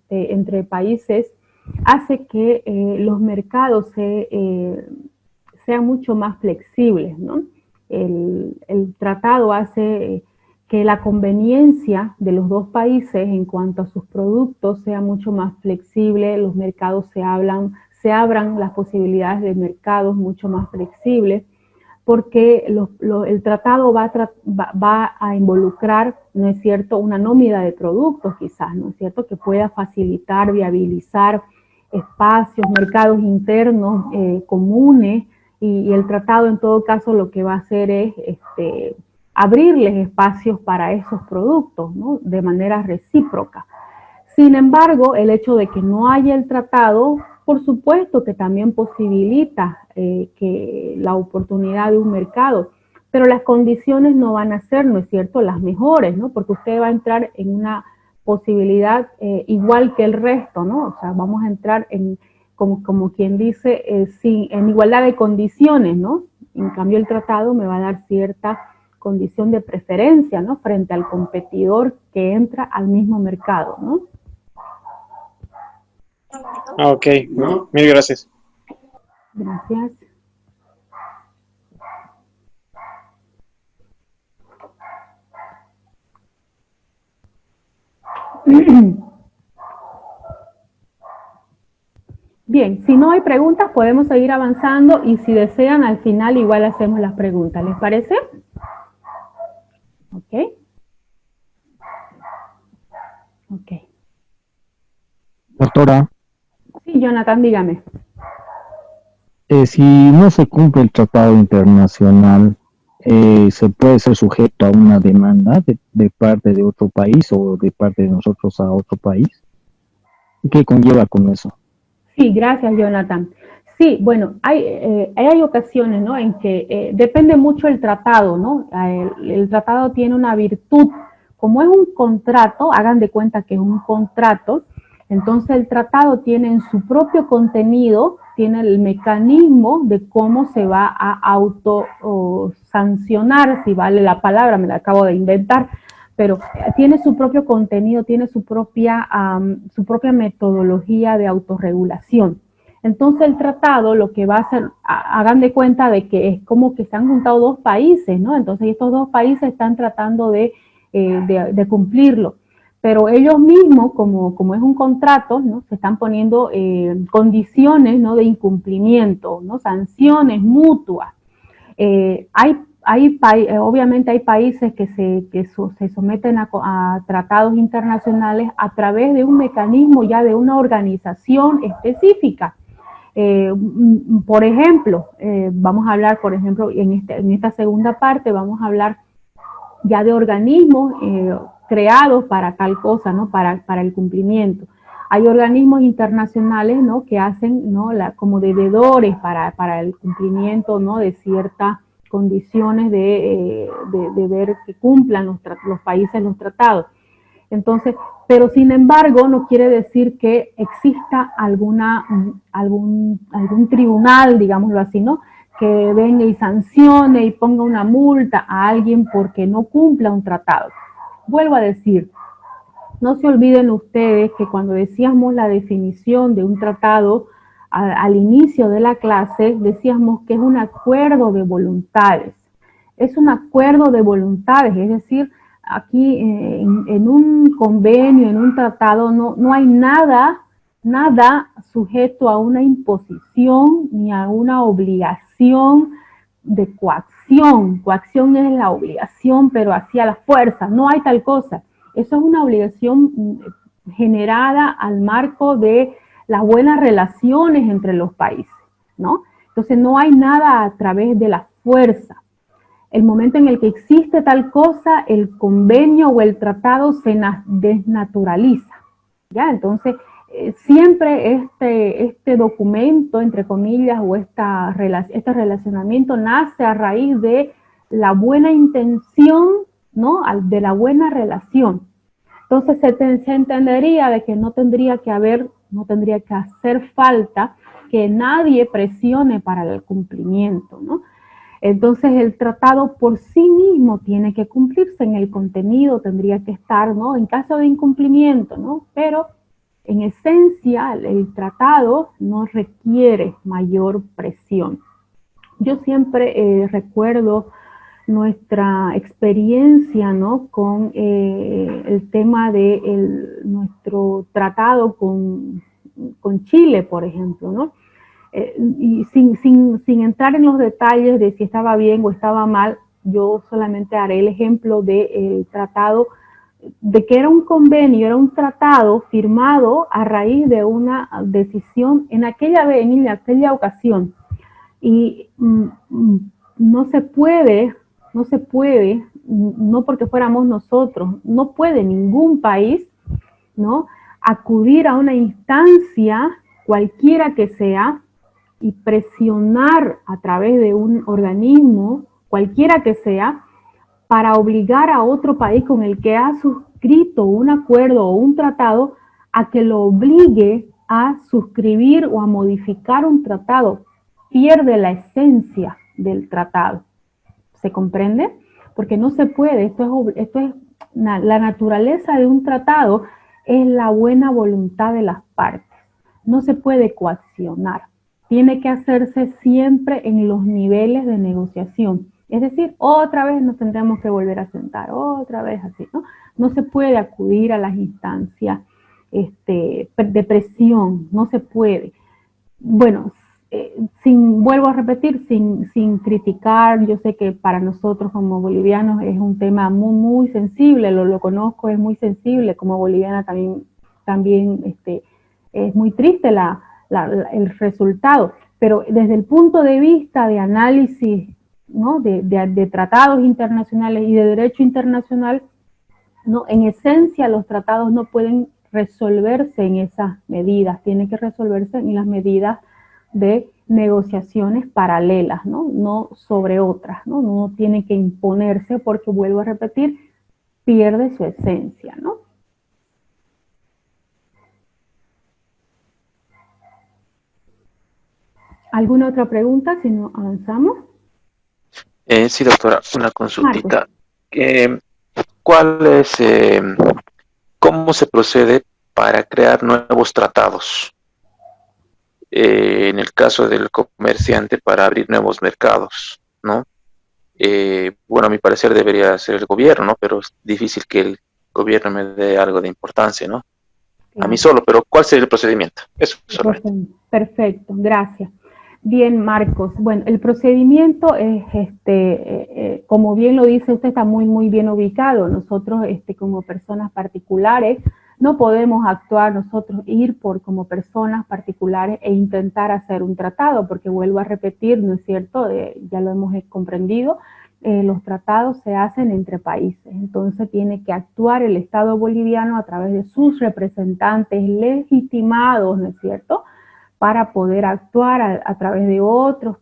entre países hace que los mercados sean mucho más flexibles, ¿no? El tratado hace que la conveniencia de los dos países en cuanto a sus productos sea mucho más flexible, los mercados se abran las posibilidades de mercados mucho más flexibles, porque el tratado va a involucrar, ¿no es cierto?, una nómina de productos quizás, ¿no es cierto?, que pueda facilitar, viabilizar espacios, mercados internos comunes, y el tratado en todo caso lo que va a hacer es abrirles espacios para esos productos, ¿no? De manera recíproca. Sin embargo, el hecho de que no haya el tratado, por supuesto que también posibilita que la oportunidad de un mercado, pero las condiciones no van a ser, ¿no es cierto?, las mejores, ¿no? Porque usted va a entrar en una posibilidad igual que el resto, ¿no? O sea, vamos a entrar en, como quien dice, en igualdad de condiciones, ¿no? En cambio, el tratado me va a dar cierta condición de preferencia, ¿no? Frente al competidor que entra al mismo mercado, ¿no? Ok, mil gracias. Gracias. Bien, si no hay preguntas podemos seguir avanzando y si desean al final igual hacemos las preguntas. ¿Les parece? Ok. Ok. Doctora, Sí, Jonathan, dígame. si no se cumple el tratado internacional, ¿se puede ser sujeto a una demanda de parte de otro país o de parte de nosotros a otro país? ¿Qué conlleva con eso? Sí, gracias, Jonathan. Sí, bueno, hay ocasiones, ¿no?, en que depende mucho el tratado, ¿no? El tratado tiene una virtud. Como es un contrato, hagan de cuenta que es un contrato, entonces el tratado tiene en su propio contenido, tiene el mecanismo de cómo se va a sancionar, si vale la palabra, me la acabo de inventar, pero tiene su propio contenido, tiene su propia metodología de autorregulación. Entonces el tratado lo que va a hacer, hagan de cuenta de que es como que se han juntado dos países, ¿no? Entonces estos dos países están tratando de cumplirlo. Pero ellos mismos, como es un contrato, ¿no?, se están poniendo condiciones, ¿no?, de incumplimiento, ¿no?, sanciones mutuas. Obviamente hay países que se someten a tratados internacionales a través de un mecanismo ya de una organización específica. Por ejemplo, vamos a hablar, por ejemplo, en esta segunda parte vamos a hablar ya de organismos creados para tal cosa, ¿no?, para el cumplimiento. Hay organismos internacionales, ¿no?, que hacen, ¿no?, como deudores para el cumplimiento, ¿no?, de ciertas condiciones de ver que cumplan los países los tratados. Entonces, pero sin embargo, no quiere decir que exista algún tribunal, digámoslo así, ¿no?, que venga y sancione y ponga una multa a alguien porque no cumpla un tratado. Vuelvo a decir, no se olviden ustedes que cuando decíamos la definición de un tratado al inicio de la clase, decíamos que es un acuerdo de voluntades. Es un acuerdo de voluntades, es decir, aquí en un convenio, en un tratado, no hay nada sujeto a una imposición ni a una obligación de coacción. Coacción es la obligación, pero hacia la fuerza, no hay tal cosa. Eso es una obligación generada al marco de las buenas relaciones entre los países, ¿no? Entonces no hay nada a través de la fuerza. El momento en el que existe tal cosa, el convenio o el tratado se desnaturaliza, ¿ya? Entonces, siempre este documento, entre comillas, o este relacionamiento nace a raíz de la buena intención, ¿no?, de la buena relación. Entonces se entendería de que no tendría que hacer falta que nadie presione para el cumplimiento, ¿no? Entonces el tratado por sí mismo tiene que cumplirse, en el contenido tendría que estar, ¿no?, en caso de incumplimiento, ¿no? Pero en esencia el tratado no requiere mayor presión. Yo siempre recuerdo nuestra experiencia, ¿no?, con el tema de nuestro tratado con Chile, por ejemplo, ¿no? Y sin entrar en los detalles de si estaba bien o estaba mal, yo solamente haré el ejemplo del tratado, de que era un convenio, era un tratado firmado a raíz de una decisión en aquella ocasión. Y no se puede no se puede, no porque fuéramos nosotros, no puede ningún país, ¿no?, acudir a una instancia, cualquiera que sea, y presionar a través de un organismo, cualquiera que sea, para obligar a otro país con el que ha suscrito un acuerdo o un tratado a que lo obligue a suscribir o a modificar un tratado. Pierde la esencia del tratado. ¿Se comprende? Porque no se puede, la naturaleza de un tratado es la buena voluntad de las partes. No se puede coaccionar. Tiene que hacerse siempre en los niveles de negociación. Es decir, otra vez nos tendremos que volver a sentar, otra vez así, ¿no? No se puede acudir a las instancias de presión, no se puede. Bueno, vuelvo a repetir, sin criticar, yo sé que para nosotros como bolivianos es un tema muy, muy sensible, lo conozco, es muy sensible, como boliviana también es muy triste el resultado, pero desde el punto de vista de análisis, ¿no?, de tratados internacionales y de derecho internacional, ¿no?, en esencia los tratados no pueden resolverse en esas medidas, tienen que resolverse en las medidas de negociaciones paralelas, no sobre otras, no tiene que imponerse porque, vuelvo a repetir, pierde su esencia, ¿no? ¿Alguna otra pregunta si no avanzamos? Sí, doctora, una consultita. ¿Cómo se procede para crear nuevos tratados? En el caso del comerciante, para abrir nuevos mercados, ¿no? Bueno, a mi parecer debería ser el gobierno, ¿no? Pero es difícil que el gobierno me dé algo de importancia, ¿no? Claro. A mí solo, pero ¿cuál sería el procedimiento? Eso solamente. Perfecto, gracias. Bien, Marcos. Bueno, el procedimiento es, como bien lo dice usted, está muy, muy bien ubicado. Nosotros, como personas particulares, no podemos actuar nosotros, como personas particulares e intentar hacer un tratado, porque vuelvo a repetir, ¿no es cierto? Ya lo hemos comprendido, los tratados se hacen entre países. Entonces tiene que actuar el Estado boliviano a través de sus representantes legitimados, ¿no es cierto?, para poder actuar a través de otros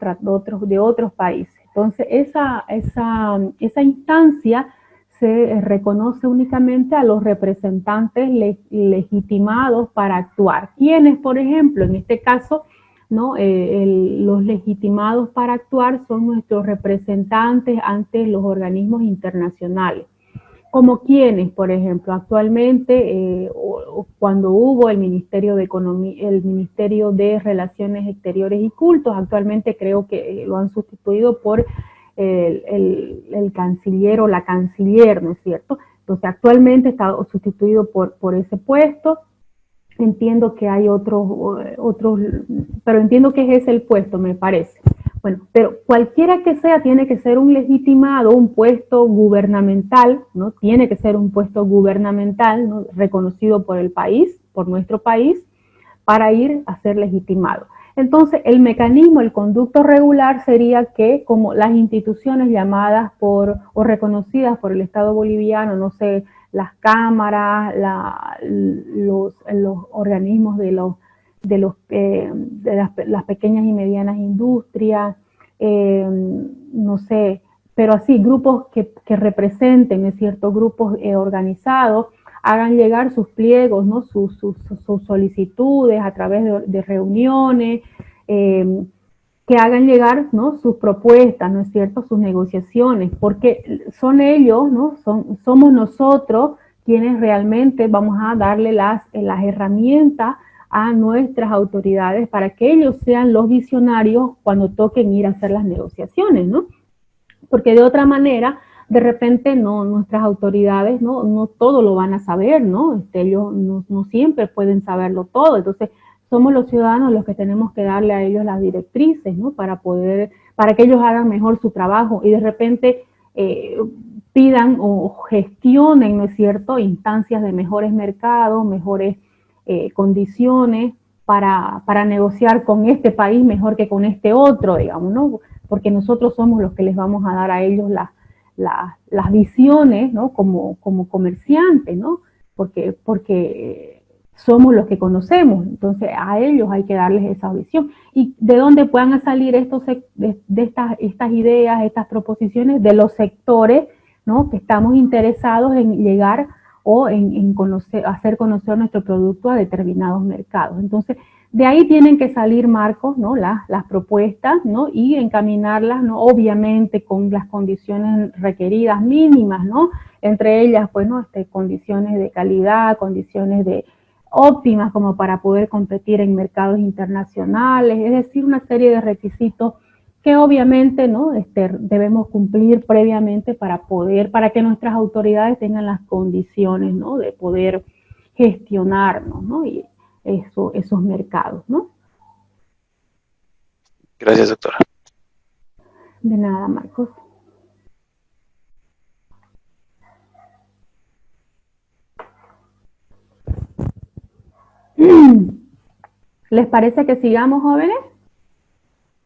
países. Entonces, esa instancia se reconoce únicamente a los representantes legitimados para actuar. ¿Quiénes, por ejemplo? En este caso, ¿no? Los legitimados para actuar son nuestros representantes ante los organismos internacionales. Como quienes, por ejemplo, actualmente, cuando hubo el Ministerio de Economía, el Ministerio de Relaciones Exteriores y Cultos, actualmente creo que lo han sustituido por el canciller o la canciller, ¿no es cierto? Entonces, actualmente está sustituido por ese puesto. Entiendo que hay otros, pero entiendo que es ese el puesto, me parece. Bueno, pero cualquiera que sea, tiene que ser un legitimado, un puesto gubernamental, ¿no? Tiene que ser un puesto gubernamental, ¿no?, reconocido por el país, por nuestro país, para ir a ser legitimado. Entonces, el mecanismo, el conducto regular sería que, como las instituciones llamadas o reconocidas por el Estado boliviano, no sé, las cámaras, los organismos de las pequeñas y medianas industrias, no sé, pero así, grupos que representen, ¿es cierto?, grupos organizados, hagan llegar sus pliegos, ¿no?, sus solicitudes a través de reuniones, que hagan llegar, ¿no?, sus propuestas, ¿no es cierto?, sus negociaciones, porque son ellos, ¿no?, somos nosotros quienes realmente vamos a darle las herramientas a nuestras autoridades para que ellos sean los visionarios cuando toquen ir a hacer las negociaciones, ¿no? Porque de otra manera, de repente nuestras autoridades no todo lo van a saber, ¿no? Ellos no siempre pueden saberlo todo, entonces somos los ciudadanos los que tenemos que darle a ellos las directrices, ¿no?, para que ellos hagan mejor su trabajo y de repente pidan o gestionen, ¿no es cierto?, instancias de mejores mercados, mejores condiciones para negociar con este país mejor que con este otro, digamos, ¿no? Porque nosotros somos los que les vamos a dar a ellos las visiones, ¿no? Como comerciantes, ¿no? Porque somos los que conocemos, entonces a ellos hay que darles esa visión. ¿Y de dónde puedan salir estas ideas, estas proposiciones? De los sectores, ¿no? Que estamos interesados en llegar o en hacer conocer nuestro producto a determinados mercados. Entonces, de ahí tienen que salir, Marcos, ¿no? Las propuestas, ¿no? Y encaminarlas, ¿no? Obviamente con las condiciones requeridas mínimas, ¿no? Entre ellas, pues, ¿no? Condiciones de calidad, condiciones óptimas como para poder competir en mercados internacionales, es decir, una serie de requisitos que obviamente, ¿no? Debemos cumplir previamente para que nuestras autoridades tengan las condiciones, ¿no? De poder gestionarnos, ¿no? Y esos mercados, ¿no? Gracias, doctora. De nada, Marcos. ¿Les parece que sigamos, jóvenes?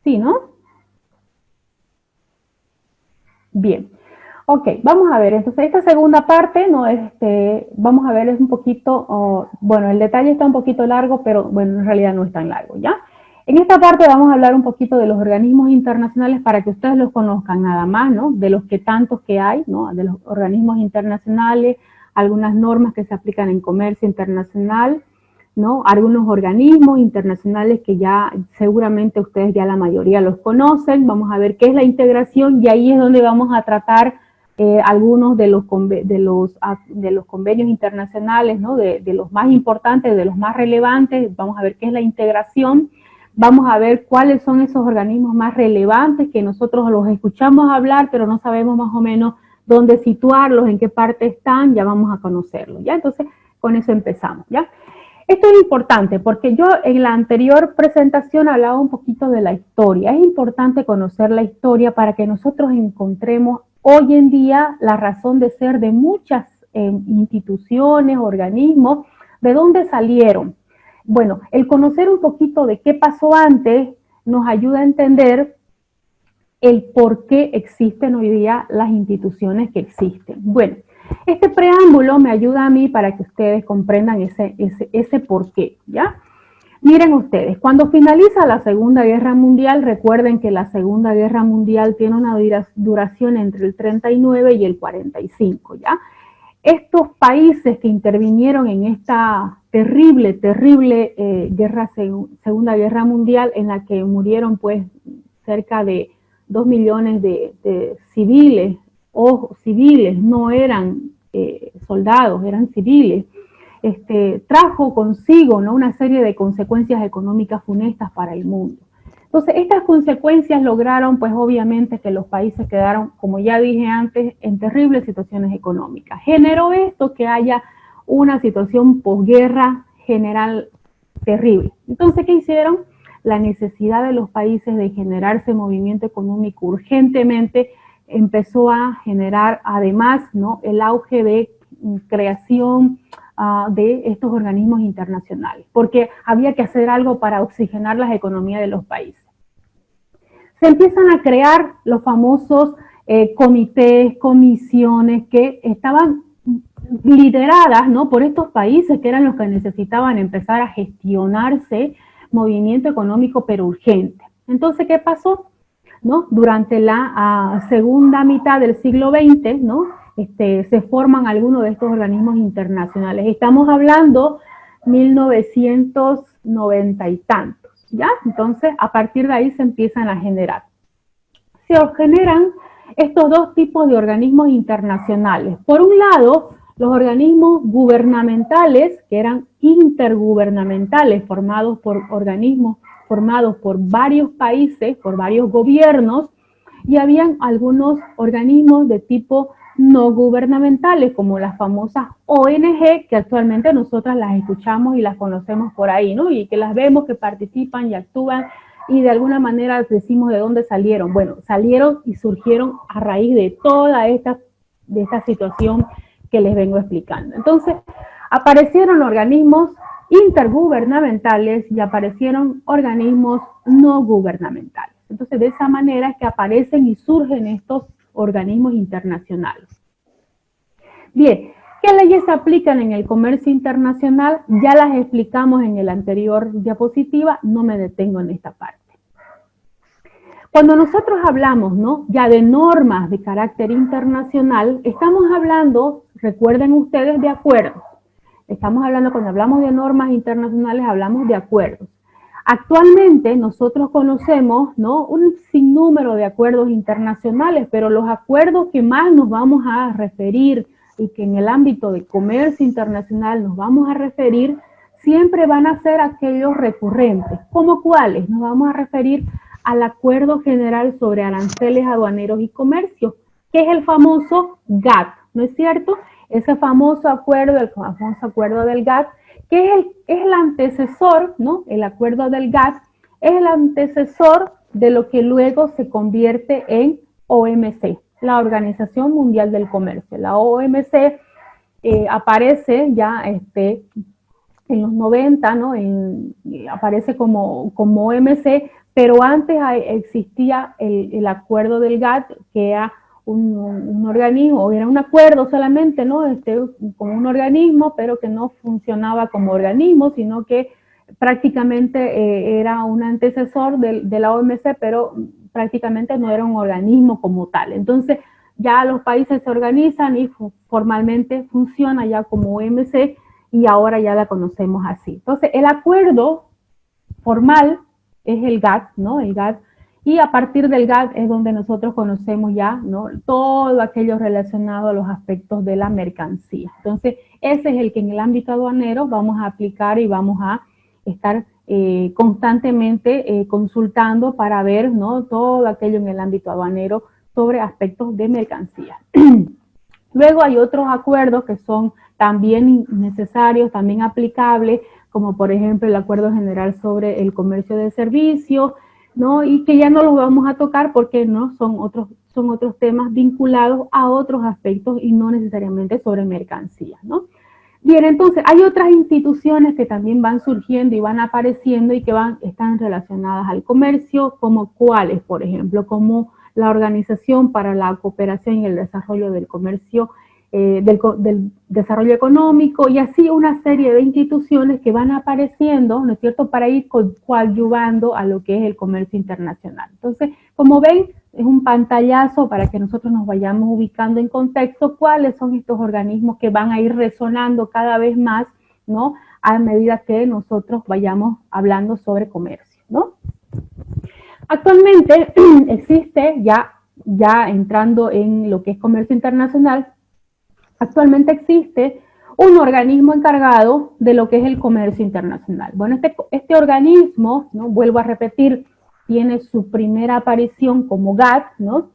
Sí, ¿no? Bien. Ok, vamos a ver, entonces esta segunda parte, ¿no? Vamos a ver, es un poquito, bueno, el detalle está un poquito largo, pero bueno, en realidad no es tan largo, ¿ya? En esta parte vamos a hablar un poquito de los organismos internacionales para que ustedes los conozcan nada más, ¿no? De los que tantos que hay, ¿no? De los organismos internacionales, algunas normas que se aplican en comercio internacional, ¿no? Algunos organismos internacionales que ya seguramente ustedes ya la mayoría los conocen. Vamos a ver qué es la integración y ahí es donde vamos a tratar algunos de los convenios internacionales, ¿no? De los más importantes, de los más relevantes. Vamos a ver qué es la integración. Vamos a ver cuáles son esos organismos más relevantes que nosotros los escuchamos hablar, pero no sabemos más o menos dónde situarlos, en qué parte están. Ya vamos a conocerlos, ¿ya? Entonces, con eso empezamos, ¿ya? Esto es importante porque yo en la anterior presentación hablaba un poquito de la historia. Es importante conocer la historia para que nosotros encontremos hoy en día la razón de ser de muchas instituciones, organismos, de dónde salieron. Bueno, el conocer un poquito de qué pasó antes nos ayuda a entender el por qué existen hoy día las instituciones que existen. Bueno, este preámbulo me ayuda a mí para que ustedes comprendan ese por qué, ¿ya? Miren ustedes, cuando finaliza la Segunda Guerra Mundial, recuerden que la Segunda Guerra Mundial tiene una duración entre el 39 y el 45, ¿ya? Estos países que intervinieron en esta terrible Segunda Guerra Mundial, en la que murieron pues cerca de 2 millones de civiles, ojo, civiles, no eran soldados, eran civiles, trajo consigo, ¿no? Una serie de consecuencias económicas funestas para el mundo. Entonces, estas consecuencias lograron, pues obviamente, que los países quedaron, como ya dije antes, en terribles situaciones económicas. Generó esto que haya una situación posguerra general terrible. Entonces, ¿qué hicieron? La necesidad de los países de generarse movimiento económico urgentemente empezó a generar, además, ¿no? El auge de creación de estos organismos internacionales, porque había que hacer algo para oxigenar las economías de los países. Se empiezan a crear los famosos comités, comisiones que estaban lideradas, ¿no? Por estos países que eran los que necesitaban empezar a gestionarse movimiento económico pero urgente. Entonces, ¿qué pasó? ¿No? Durante la segunda mitad del siglo XX, ¿no? Se forman algunos de estos organismos internacionales. Estamos hablando 1990 y tantos, ¿ya? Entonces, a partir de ahí se empiezan a generar. Se generan estos dos tipos de organismos internacionales. Por un lado, los organismos gubernamentales, que eran intergubernamentales, formados por organismos formados por varios países, por varios gobiernos, y habían algunos organismos de tipo no gubernamentales, como las famosas ONG, que actualmente nosotras las escuchamos y las conocemos por ahí, ¿no? Y que las vemos que participan y actúan, y de alguna manera decimos de dónde salieron. Bueno, salieron y surgieron a raíz de toda esta situación que les vengo explicando. Entonces, aparecieron organismos intergubernamentales y aparecieron organismos no gubernamentales. Entonces, de esa manera es que aparecen y surgen estos organismos internacionales. Bien, ¿qué leyes se aplican en el comercio internacional? Ya las explicamos en el anterior diapositiva, no me detengo en esta parte. Cuando nosotros hablamos, ¿no?, ya de normas de carácter internacional, estamos hablando, recuerden ustedes, de acuerdos. Estamos hablando, cuando hablamos de normas internacionales, hablamos de acuerdos. Actualmente nosotros conocemos, ¿no?, un sinnúmero de acuerdos internacionales, pero los acuerdos que más nos vamos a referir y que en el ámbito de comercio internacional nos vamos a referir, siempre van a ser aquellos recurrentes. ¿Cómo cuáles? Nos vamos a referir al Acuerdo General sobre Aranceles Aduaneros y Comercio, que es el famoso GATT, ¿no es cierto? Ese famoso acuerdo, el famoso acuerdo del GATT, que es el antecesor, ¿no? El acuerdo del GATT es el antecesor de lo que luego se convierte en OMC, la Organización Mundial del Comercio. La OMC aparece ya en los 90, ¿no? Aparece como OMC, pero antes existía el acuerdo del GATT, que era un organismo, o era un acuerdo solamente, ¿no? Como un organismo, pero que no funcionaba como organismo, sino que prácticamente era un antecesor de la OMC, pero prácticamente no era un organismo como tal. Entonces ya los países se organizan y formalmente funciona ya como OMC, y ahora ya la conocemos así. Entonces el acuerdo formal es el GATT, ¿no? El GATT, y a partir del GATT es donde nosotros conocemos ya, ¿no?, todo aquello relacionado a los aspectos de la mercancía. Entonces, ese es el que en el ámbito aduanero vamos a aplicar y vamos a estar constantemente consultando para ver, ¿no?, todo aquello en el ámbito aduanero sobre aspectos de mercancía. Luego hay otros acuerdos que son también necesarios, también aplicables, como por ejemplo el Acuerdo General sobre el Comercio de Servicios, ¿no?, y que ya no los vamos a tocar porque no son otros temas vinculados a otros aspectos y no necesariamente sobre mercancías, ¿no? Bien, entonces hay otras instituciones que también van surgiendo y van apareciendo y que están relacionadas al comercio, como cuáles, por ejemplo, como la Organización para la Cooperación y el Desarrollo del Comercio, del Desarrollo Económico, y así una serie de instituciones que van apareciendo, ¿no es cierto?, para ir coadyuvando a lo que es el comercio internacional. Entonces, como ven, es un pantallazo para que nosotros nos vayamos ubicando en contexto cuáles son estos organismos que van a ir resonando cada vez más, ¿no?, a medida que nosotros vayamos hablando sobre comercio, ¿no? Actualmente existe, ya entrando en lo que es comercio internacional, actualmente existe un organismo encargado de lo que es el comercio internacional. Bueno, este organismo, ¿no?, vuelvo a repetir, tiene su primera aparición como GATT, ¿no?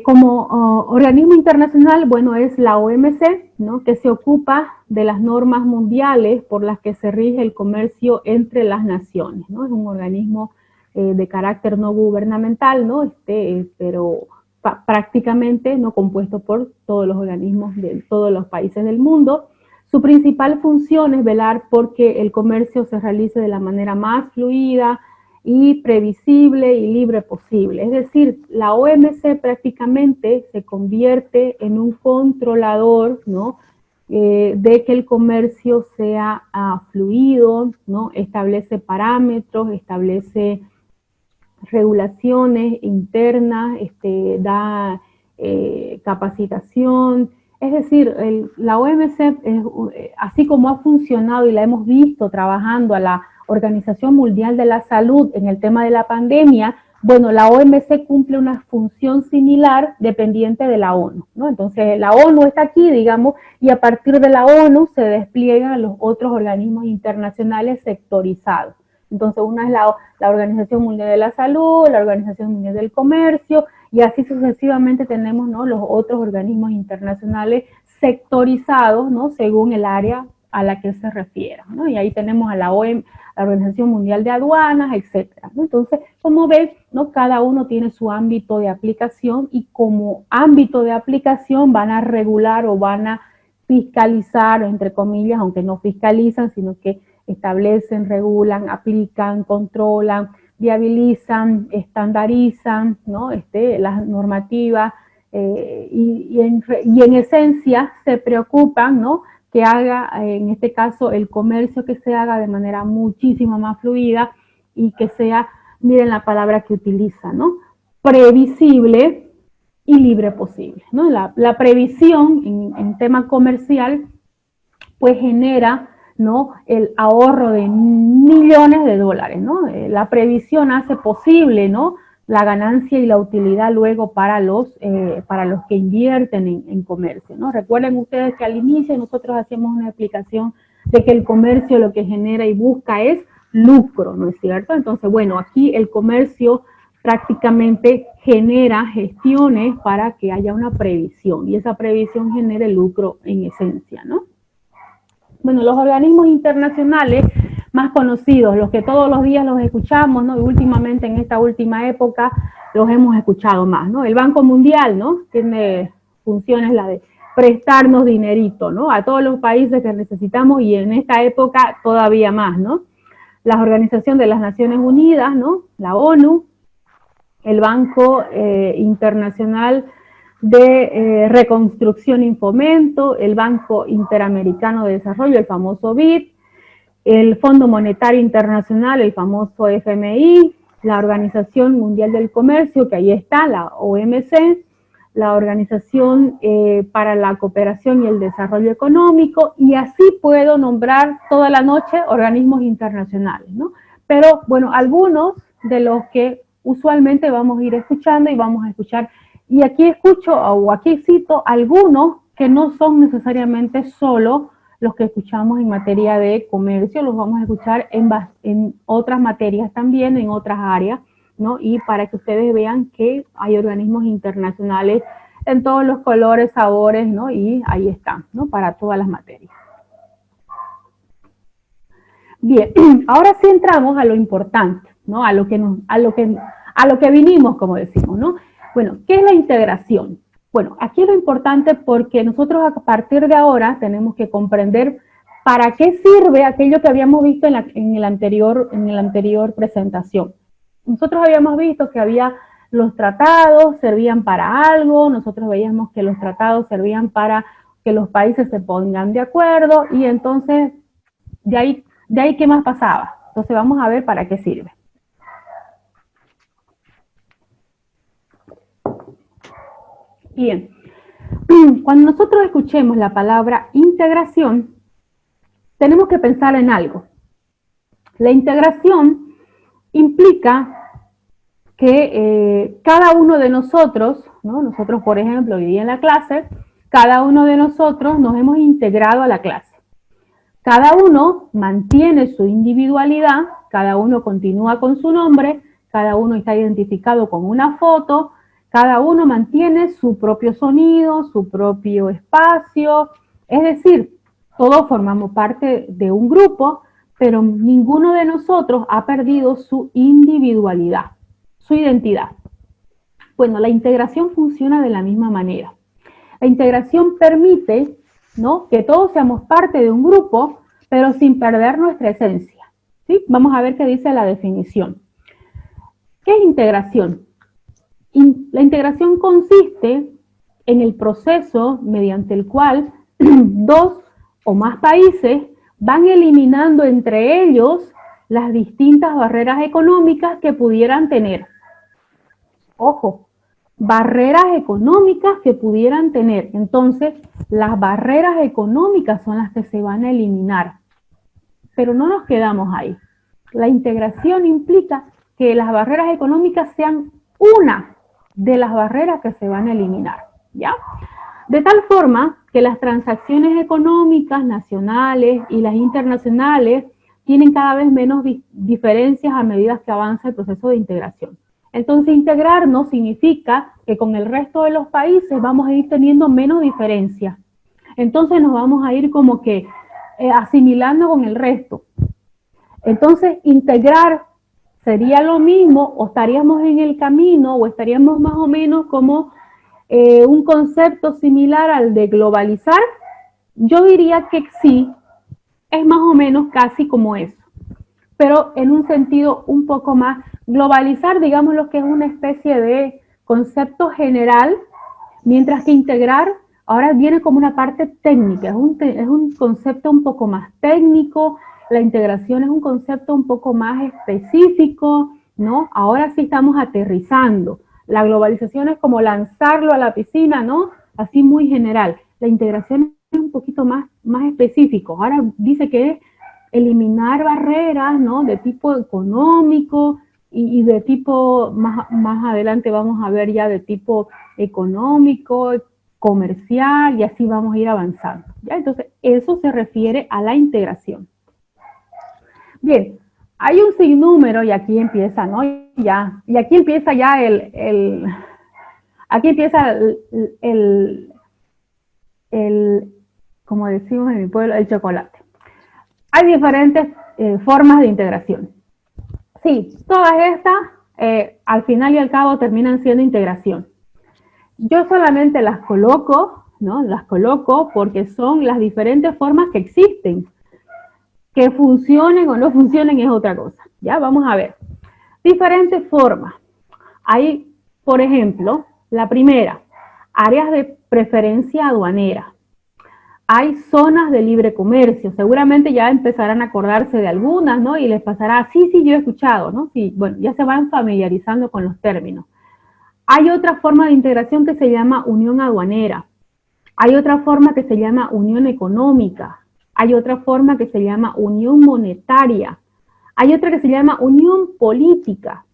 Como organismo internacional, bueno, es la OMC, ¿no?, que se ocupa de las normas mundiales por las que se rige el comercio entre las naciones, ¿no? Es un organismo de carácter no gubernamental, ¿no?, pero prácticamente no compuesto por todos los organismos de todos los países del mundo. Su principal función es velar porque el comercio se realice de la manera más fluida y previsible y libre posible. Es decir, la OMC prácticamente se convierte en un controlador, ¿no?, de que el comercio sea fluido, ¿no?, establece parámetros, establece regulaciones internas, da capacitación. Es decir, la OMC, así como ha funcionado y la hemos visto trabajando a la Organización Mundial de la Salud en el tema de la pandemia, bueno, la OMC cumple una función similar dependiente de la ONU, ¿no? Entonces, la ONU está aquí, digamos, y a partir de la ONU se despliegan los otros organismos internacionales sectorizados. Entonces, una es la Organización Mundial de la Salud, la Organización Mundial del Comercio, y así sucesivamente tenemos, ¿no?, los otros organismos internacionales sectorizados, ¿no?, según el área a la que se refiera, ¿no? Y ahí tenemos a la OEM, la Organización Mundial de Aduanas, etcétera, ¿no? Entonces, como ven, ¿no?, cada uno tiene su ámbito de aplicación y como ámbito de aplicación van a regular o van a fiscalizar, entre comillas, aunque no fiscalizan, sino que establecen, regulan, aplican, controlan, viabilizan, estandarizan, ¿no? Las normativas y en esencia se preocupan, ¿no? Que haga, en este caso, el comercio que se haga de manera muchísimo más fluida y que sea, miren la palabra que utiliza, ¿no? Previsible y libre posible, ¿no? La previsión en tema comercial pues genera, ¿no? El ahorro de millones de dólares, ¿no? La previsión hace posible, ¿no? La ganancia y la utilidad luego para los que invierten en comercio, ¿no? Recuerden ustedes que al inicio nosotros hacíamos una explicación de que el comercio lo que genera y busca es lucro, ¿no es cierto? Entonces, bueno, aquí el comercio prácticamente genera gestiones para que haya una previsión y esa previsión genere lucro en esencia, ¿no? Bueno, los organismos internacionales más conocidos, los que todos los días los escuchamos, ¿no? Y últimamente en esta última época los hemos escuchado más, ¿no? El Banco Mundial, ¿no? Tiene funciones la de prestarnos dinerito, ¿no? A todos los países que necesitamos y en esta época todavía más, ¿no? La Organización de las Naciones Unidas, ¿no? La ONU, el Banco Internacional de Reconstrucción y Fomento, el Banco Interamericano de Desarrollo, el famoso BID, el Fondo Monetario Internacional, el famoso FMI, la Organización Mundial del Comercio, que ahí está, la OMC, la Organización para la Cooperación y el Desarrollo Económico, y así puedo nombrar toda la noche organismos internacionales, ¿no? Pero, bueno, algunos de los que usualmente vamos a ir escuchando y vamos a escuchar. Y aquí escucho, o aquí cito algunos que no son necesariamente solo los que escuchamos en materia de comercio, los vamos a escuchar en otras materias también, en otras áreas, ¿no? Y para que ustedes vean que hay organismos internacionales en todos los colores, sabores, ¿no? Y ahí están, ¿no? Para todas las materias. Bien, ahora sí entramos a lo importante, ¿no? A lo que vinimos, como decimos, ¿no? Bueno, ¿qué es la integración? Bueno, aquí es lo importante porque nosotros a partir de ahora tenemos que comprender para qué sirve aquello que habíamos visto en la anterior presentación. Nosotros habíamos visto que los tratados servían para algo, nosotros veíamos que los tratados servían para que los países se pongan de acuerdo y entonces de ahí ¿qué más pasaba? Entonces vamos a ver para qué sirve. Bien, cuando nosotros escuchemos la palabra integración, tenemos que pensar en algo. La integración implica que cada uno de nosotros, ¿no? Nosotros, por ejemplo, hoy día en la clase, cada uno de nosotros nos hemos integrado a la clase. Cada uno mantiene su individualidad, cada uno continúa con su nombre, cada uno está identificado con una foto, cada uno mantiene su propio sonido, su propio espacio, es decir, todos formamos parte de un grupo, pero ninguno de nosotros ha perdido su individualidad, su identidad. Bueno, la integración funciona de la misma manera. La integración permite, ¿no?, que todos seamos parte de un grupo, pero sin perder nuestra esencia, ¿sí? Vamos a ver qué dice la definición. ¿Qué es integración? La integración consiste en el proceso mediante el cual dos o más países van eliminando entre ellos las distintas barreras económicas que pudieran tener. Ojo, barreras económicas que pudieran tener. Entonces, las barreras económicas son las que se van a eliminar. Pero no nos quedamos ahí. La integración implica que las barreras económicas sean una de las barreras que se van a eliminar, ¿ya? De tal forma que las transacciones económicas nacionales y las internacionales tienen cada vez menos diferencias a medida que avanza el proceso de integración. Entonces, integrarnos significa que con el resto de los países vamos a ir teniendo menos diferencias. Entonces, nos vamos a ir como que asimilando con el resto. Entonces, integrar sería lo mismo, o estaríamos en el camino, o estaríamos más o menos como un concepto similar al de globalizar. Yo diría que sí, es más o menos casi como eso. pero en un sentido un poco más globalizar, digamos, lo que es una especie de concepto general, mientras que integrar ahora viene como una parte técnica, es un concepto un poco más técnico, la integración es un concepto un poco más específico, ¿no? Ahora sí estamos aterrizando. La globalización es como lanzarlo a la piscina, ¿no? Así muy general. La integración es un poquito más específico. Ahora dice que es eliminar barreras, ¿no? De tipo económico y de tipo, más adelante vamos a ver ya de tipo económico, comercial, y así vamos a ir avanzando, ¿ya? Entonces, eso se refiere a la integración. Bien, hay un sinnúmero, y aquí empieza, ¿no? Ya, y aquí empieza ya aquí empieza como decimos en mi pueblo, el chocolate. Hay diferentes formas de integración. Sí, todas estas, al final y al cabo, terminan siendo integración. Yo solamente las coloco, ¿no? Las coloco porque son las diferentes formas que existen. Que funcionen o no funcionen es otra cosa. Ya, vamos a ver. Diferentes formas. Hay, por ejemplo, la primera, áreas de preferencia aduanera. Hay zonas de libre comercio. Seguramente ya empezarán a acordarse de algunas, ¿no? Y les pasará, sí, yo he escuchado, ¿no? Sí, bueno, ya se van familiarizando con los términos. Hay otra forma de integración que se llama unión aduanera. Hay otra forma que se llama unión económica. Hay otra forma que se llama unión monetaria. Hay otra que se llama unión política.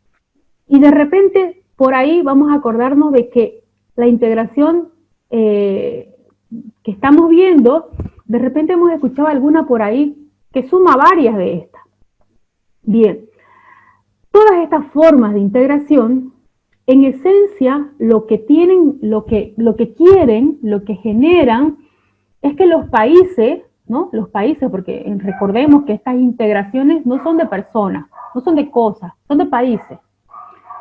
Y de repente, por ahí vamos a acordarnos de que la integración que estamos viendo, de repente hemos escuchado alguna por ahí que suma varias de estas. Bien, todas estas formas de integración, en esencia, lo que tienen, lo que quieren, lo que generan, es que los países, ¿no? Los países, porque recordemos que estas integraciones no son de personas, no son de cosas, son de países.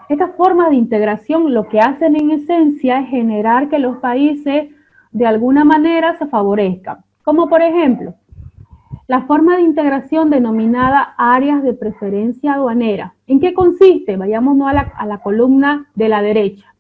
Estas formas de integración lo que hacen en esencia es generar que los países de alguna manera se favorezcan. Como por ejemplo, la forma de integración denominada áreas de preferencia aduanera. ¿En qué consiste? Vayámonos a la columna de la derecha.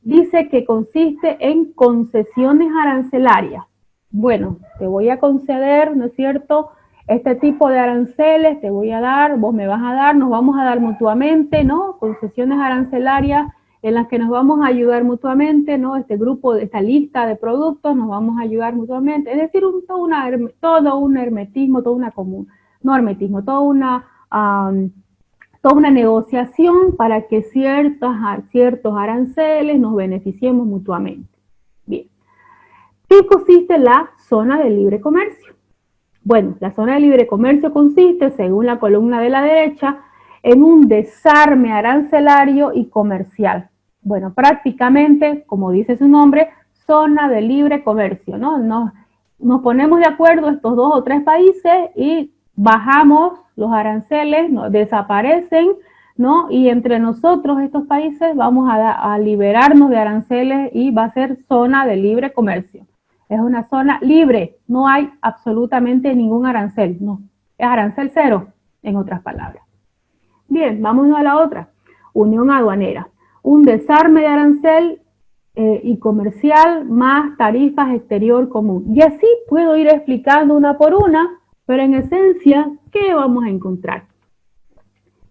Dice que consiste en concesiones arancelarias. Bueno, te voy a conceder, ¿no es cierto?, este tipo de aranceles, te voy a dar, vos me vas a dar, nos vamos a dar mutuamente, ¿no? Concesiones arancelarias en las que nos vamos a ayudar mutuamente, ¿no? Este grupo, esta lista de productos, nos vamos a ayudar mutuamente. Es decir, todo un hermetismo, toda una negociación para que ciertos aranceles nos beneficiemos mutuamente. Bien. ¿Qué consiste la zona de libre comercio? Bueno, la zona de libre comercio consiste, según la columna de la derecha, en un desarme arancelario y comercial. Bueno, prácticamente, como dice su nombre, zona de libre comercio, ¿no? Nos ponemos de acuerdo estos 2 o 3 países y bajamos los aranceles, ¿no? Desaparecen, ¿no? Y entre nosotros, estos países, vamos a liberarnos de aranceles y va a ser zona de libre comercio. Es una zona libre, no hay absolutamente ningún arancel, no, es arancel cero, en otras palabras. Bien, vámonos a la otra, unión aduanera, un desarme de arancel y comercial más tarifas exterior común. Y así puedo ir explicando una por una, pero en esencia, ¿qué vamos a encontrar?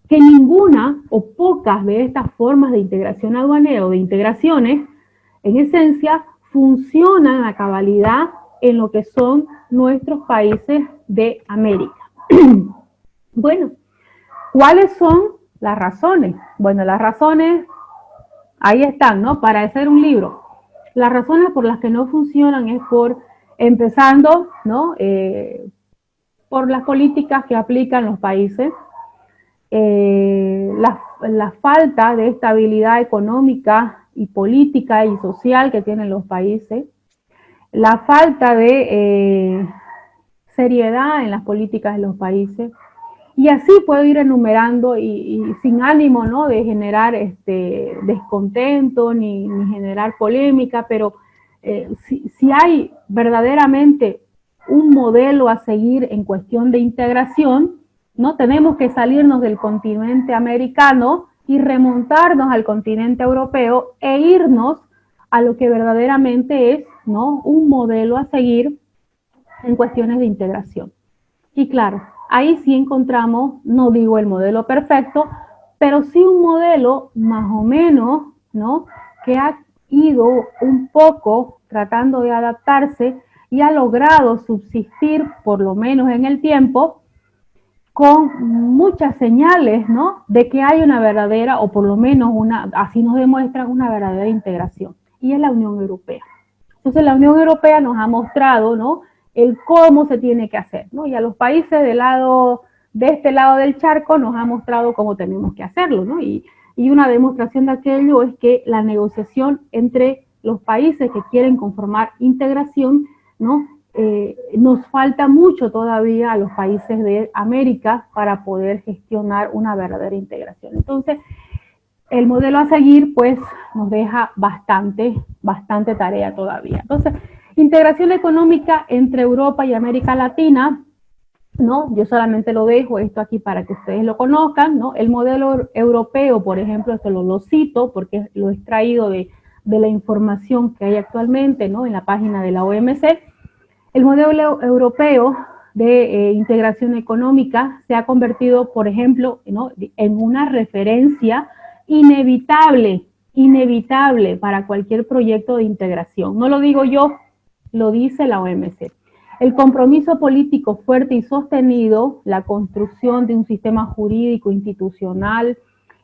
Que ninguna o pocas de estas formas de integración aduanera o de integraciones, en esencia, funcionan a cabalidad en lo que son nuestros países de América. Bueno, ¿cuáles son las razones? Bueno, las razones, ahí están, ¿no? Para hacer un libro. Las razones por las que no funcionan es empezando, ¿no? Por las políticas que aplican los países, la falta de estabilidad económica y política y social que tienen los países, la falta de seriedad en las políticas de los países, y así puedo ir enumerando y sin ánimo, ¿no?, de generar descontento ni generar polémica, pero si hay verdaderamente un modelo a seguir en cuestión de integración, ¿no? Tenemos que salirnos del continente americano y remontarnos al continente europeo e irnos a lo que verdaderamente es, ¿no?, un modelo a seguir en cuestiones de integración. Y claro, ahí sí encontramos, no digo el modelo perfecto, pero sí un modelo más o menos, ¿no?, que ha ido un poco tratando de adaptarse y ha logrado subsistir, por lo menos en el tiempo, con muchas señales, ¿no?, de que hay una verdadera, o por lo menos una, así nos demuestra, una verdadera integración, y es la Unión Europea. Entonces la Unión Europea nos ha mostrado, ¿no?, el cómo se tiene que hacer, ¿no?, y a los países de este lado del charco nos ha mostrado cómo tenemos que hacerlo, ¿no?, y una demostración de aquello es que la negociación entre los países que quieren conformar integración, ¿no?, nos falta mucho todavía a los países de América para poder gestionar una verdadera integración. Entonces, el modelo a seguir, pues, nos deja bastante tarea todavía. Entonces, integración económica entre Europa y América Latina, ¿no? Yo solamente lo dejo esto aquí para que ustedes lo conozcan, ¿no? El modelo europeo, por ejemplo, esto lo cito porque lo he extraído de la información que hay actualmente, ¿no?, en la página de la OMC. El modelo europeo de integración económica se ha convertido, por ejemplo, ¿no?, en una referencia inevitable para cualquier proyecto de integración. No lo digo yo, lo dice la OMC. El compromiso político fuerte y sostenido, la construcción de un sistema jurídico institucional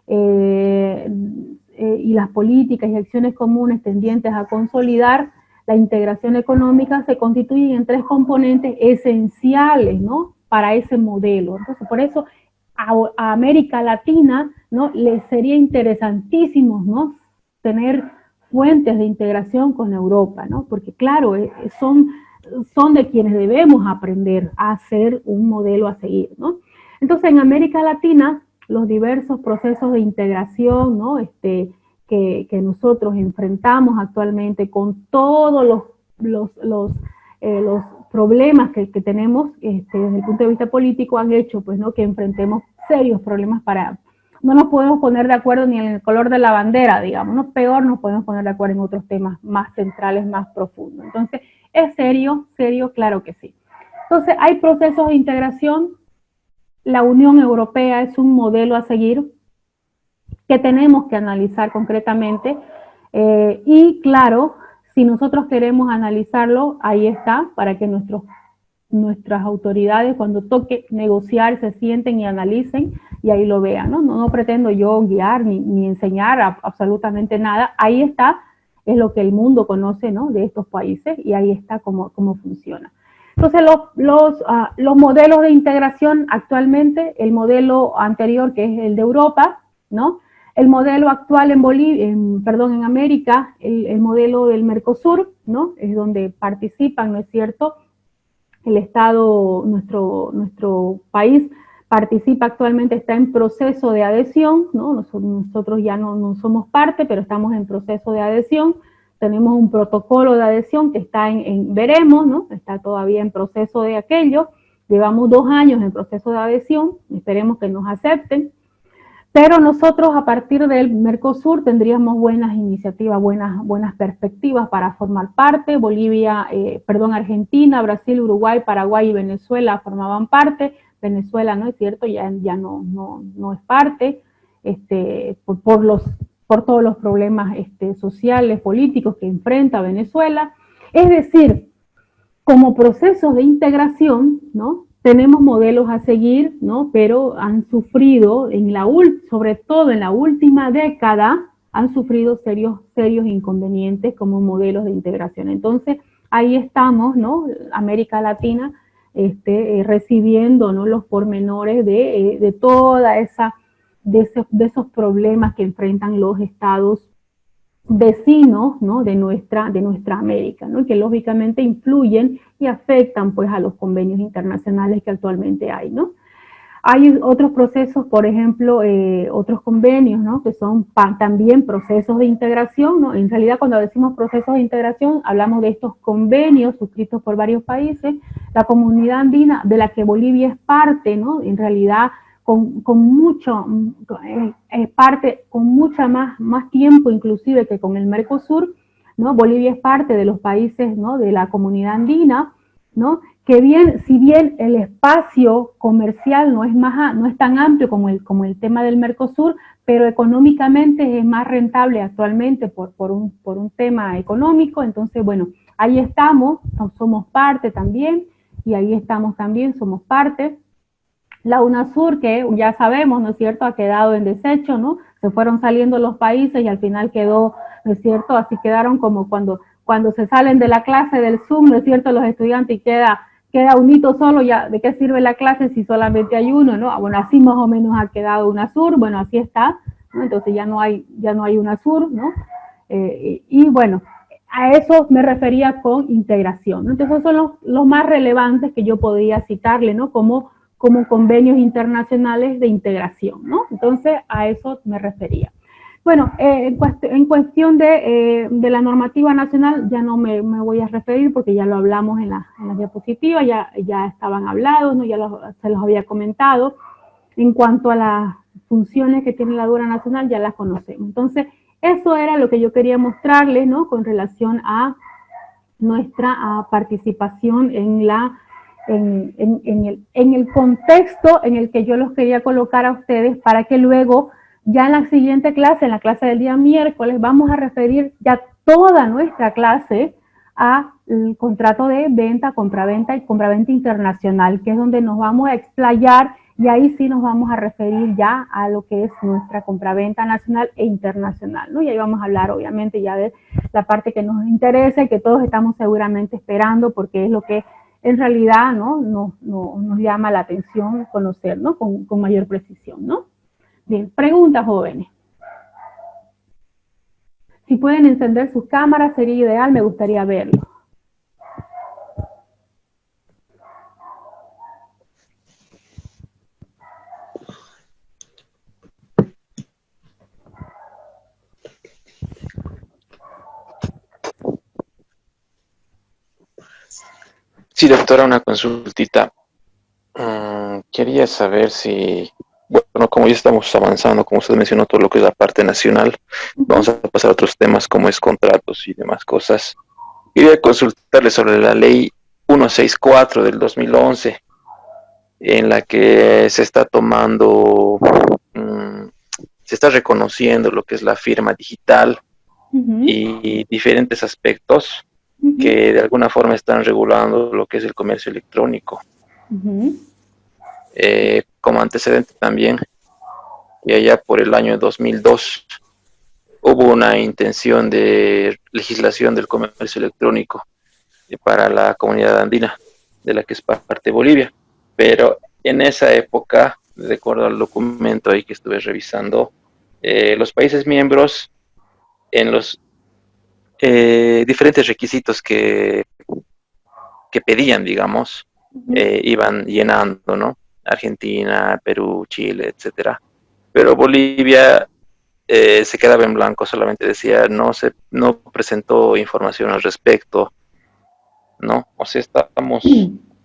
y las políticas y acciones comunes tendientes a consolidar la integración económica se constituyen en tres componentes esenciales, ¿no?, para ese modelo. Entonces, por eso a América Latina, ¿no?, le sería interesantísimo, ¿no?, tener fuentes de integración con Europa, ¿no?, porque claro, son de quienes debemos aprender a hacer un modelo a seguir, ¿no? Entonces, en América Latina, los diversos procesos de integración, ¿no?, que nosotros enfrentamos actualmente con todos los problemas que tenemos desde el punto de vista político han hecho, pues, ¿no?, que enfrentemos serios problemas no nos podemos poner de acuerdo ni en el color de la bandera, digamos, ¿no? Peor nos podemos poner de acuerdo en otros temas más centrales, más profundos. Entonces, ¿es serio? ¿Serio? Claro que sí. Entonces, hay procesos de integración. La Unión Europea es un modelo a seguir que tenemos que analizar concretamente y claro, si nosotros queremos analizarlo, ahí está, para que nuestras autoridades cuando toque negociar se sienten y analicen y ahí lo vean, ¿no? No pretendo yo guiar ni enseñar absolutamente nada, ahí está, es lo que el mundo conoce, ¿no?, de estos países y ahí está cómo funciona. Entonces los modelos de integración actualmente, el modelo anterior que es el de Europa, ¿no?, el modelo actual en América, el modelo del Mercosur, ¿no?, es donde participan, ¿no es cierto?, el Estado, nuestro país participa actualmente, está en proceso de adhesión, ¿no? Nosotros ya no somos parte, pero estamos en proceso de adhesión, tenemos un protocolo de adhesión que está veremos, ¿no?, está todavía en proceso de aquello, llevamos 2 años en proceso de adhesión, esperemos que nos acepten, pero nosotros a partir del Mercosur tendríamos buenas iniciativas, buenas perspectivas para formar parte. Argentina, Brasil, Uruguay, Paraguay y Venezuela formaban parte. Venezuela, ¿no es cierto?, ya no es parte, por todos los problemas sociales, políticos que enfrenta Venezuela. Es decir, como procesos de integración, ¿no?, tenemos modelos a seguir, ¿no?, pero han sufrido, sobre todo en la última década, han sufrido serios inconvenientes como modelos de integración. Entonces, ahí estamos, ¿no?, América Latina, recibiendo, ¿no?, los pormenores de esos problemas que enfrentan los estados vecinos, ¿no?, de nuestra América, ¿no?, que lógicamente influyen y afectan, pues, a los convenios internacionales que actualmente hay, ¿no? Hay otros procesos, por ejemplo, otros convenios, ¿no? Que son también procesos de integración, ¿no? En realidad, cuando decimos procesos de integración, hablamos de estos convenios suscritos por varios países. La comunidad andina, de la que Bolivia es parte, ¿no? En realidad, es parte con mucha más tiempo inclusive que con el Mercosur, ¿no? Bolivia es parte de los países, ¿no? De la comunidad andina, ¿no? Que bien, si bien el espacio comercial no es tan amplio como el tema del Mercosur, pero económicamente es más rentable actualmente por un tema económico. Entonces, bueno, ahí estamos, somos parte también, y ahí estamos también, somos parte. La UNASUR, que ya sabemos, ¿no es cierto?, ha quedado en desecho, ¿no? Se fueron saliendo los países y al final quedó, ¿no es cierto?, así quedaron como cuando se salen de la clase del Zoom, ¿no es cierto?, los estudiantes y queda unito solo, ya, ¿de qué sirve la clase si solamente hay uno, no? Bueno, así más o menos ha quedado UNASUR, bueno, así está, ¿no? Entonces ya no hay UNASUR, ¿no? Y bueno, a eso me refería con integración, ¿no? Entonces esos son los más relevantes que yo podía citarle, ¿no? Como convenios internacionales de integración, ¿no? Entonces a eso me refería. Bueno, en cuestión de la normativa nacional ya no me voy a referir porque ya lo hablamos en las diapositivas, ya estaban hablados, ¿no? Se los había comentado. En cuanto a las funciones que tiene la Dura Nacional, ya las conocemos. Entonces, eso era lo que yo quería mostrarles, ¿no? Con relación a nuestra participación en el contexto en el que yo los quería colocar a ustedes, para que luego ya en la siguiente clase, en la clase del día miércoles, vamos a referir ya toda nuestra clase al contrato de venta, compraventa y compraventa internacional, que es donde nos vamos a explayar, y ahí sí nos vamos a referir ya a lo que es nuestra compraventa nacional e internacional, ¿no? Y ahí vamos a hablar obviamente ya de la parte que nos interesa y que todos estamos seguramente esperando, porque es lo que en realidad, ¿no? Nos llama la atención conocer, ¿no? Con mayor precisión, ¿no? Bien, preguntas, jóvenes. Si pueden encender sus cámaras sería ideal, me gustaría verlo. Sí, doctora, una consultita. Quería saber si, bueno, como ya estamos avanzando, como usted mencionó, todo lo que es la parte nacional, vamos a pasar a otros temas como es contratos y demás cosas. Quería consultarle sobre la ley 164 del 2011, en la que se está tomando, se está reconociendo lo que es la firma digital y diferentes aspectos que de alguna forma están regulando lo que es el comercio electrónico. Como antecedente también, y allá por el año 2002 hubo una intención de legislación del comercio electrónico para la comunidad andina, de la que es parte Bolivia, pero en esa época, de acuerdo al documento ahí que estuve revisando, los países miembros en los diferentes requisitos que pedían, digamos, iban llenando, ¿no? Argentina, Perú, Chile, etcétera. Pero Bolivia se quedaba en blanco, solamente decía no presentó información al respecto, ¿no? O sea,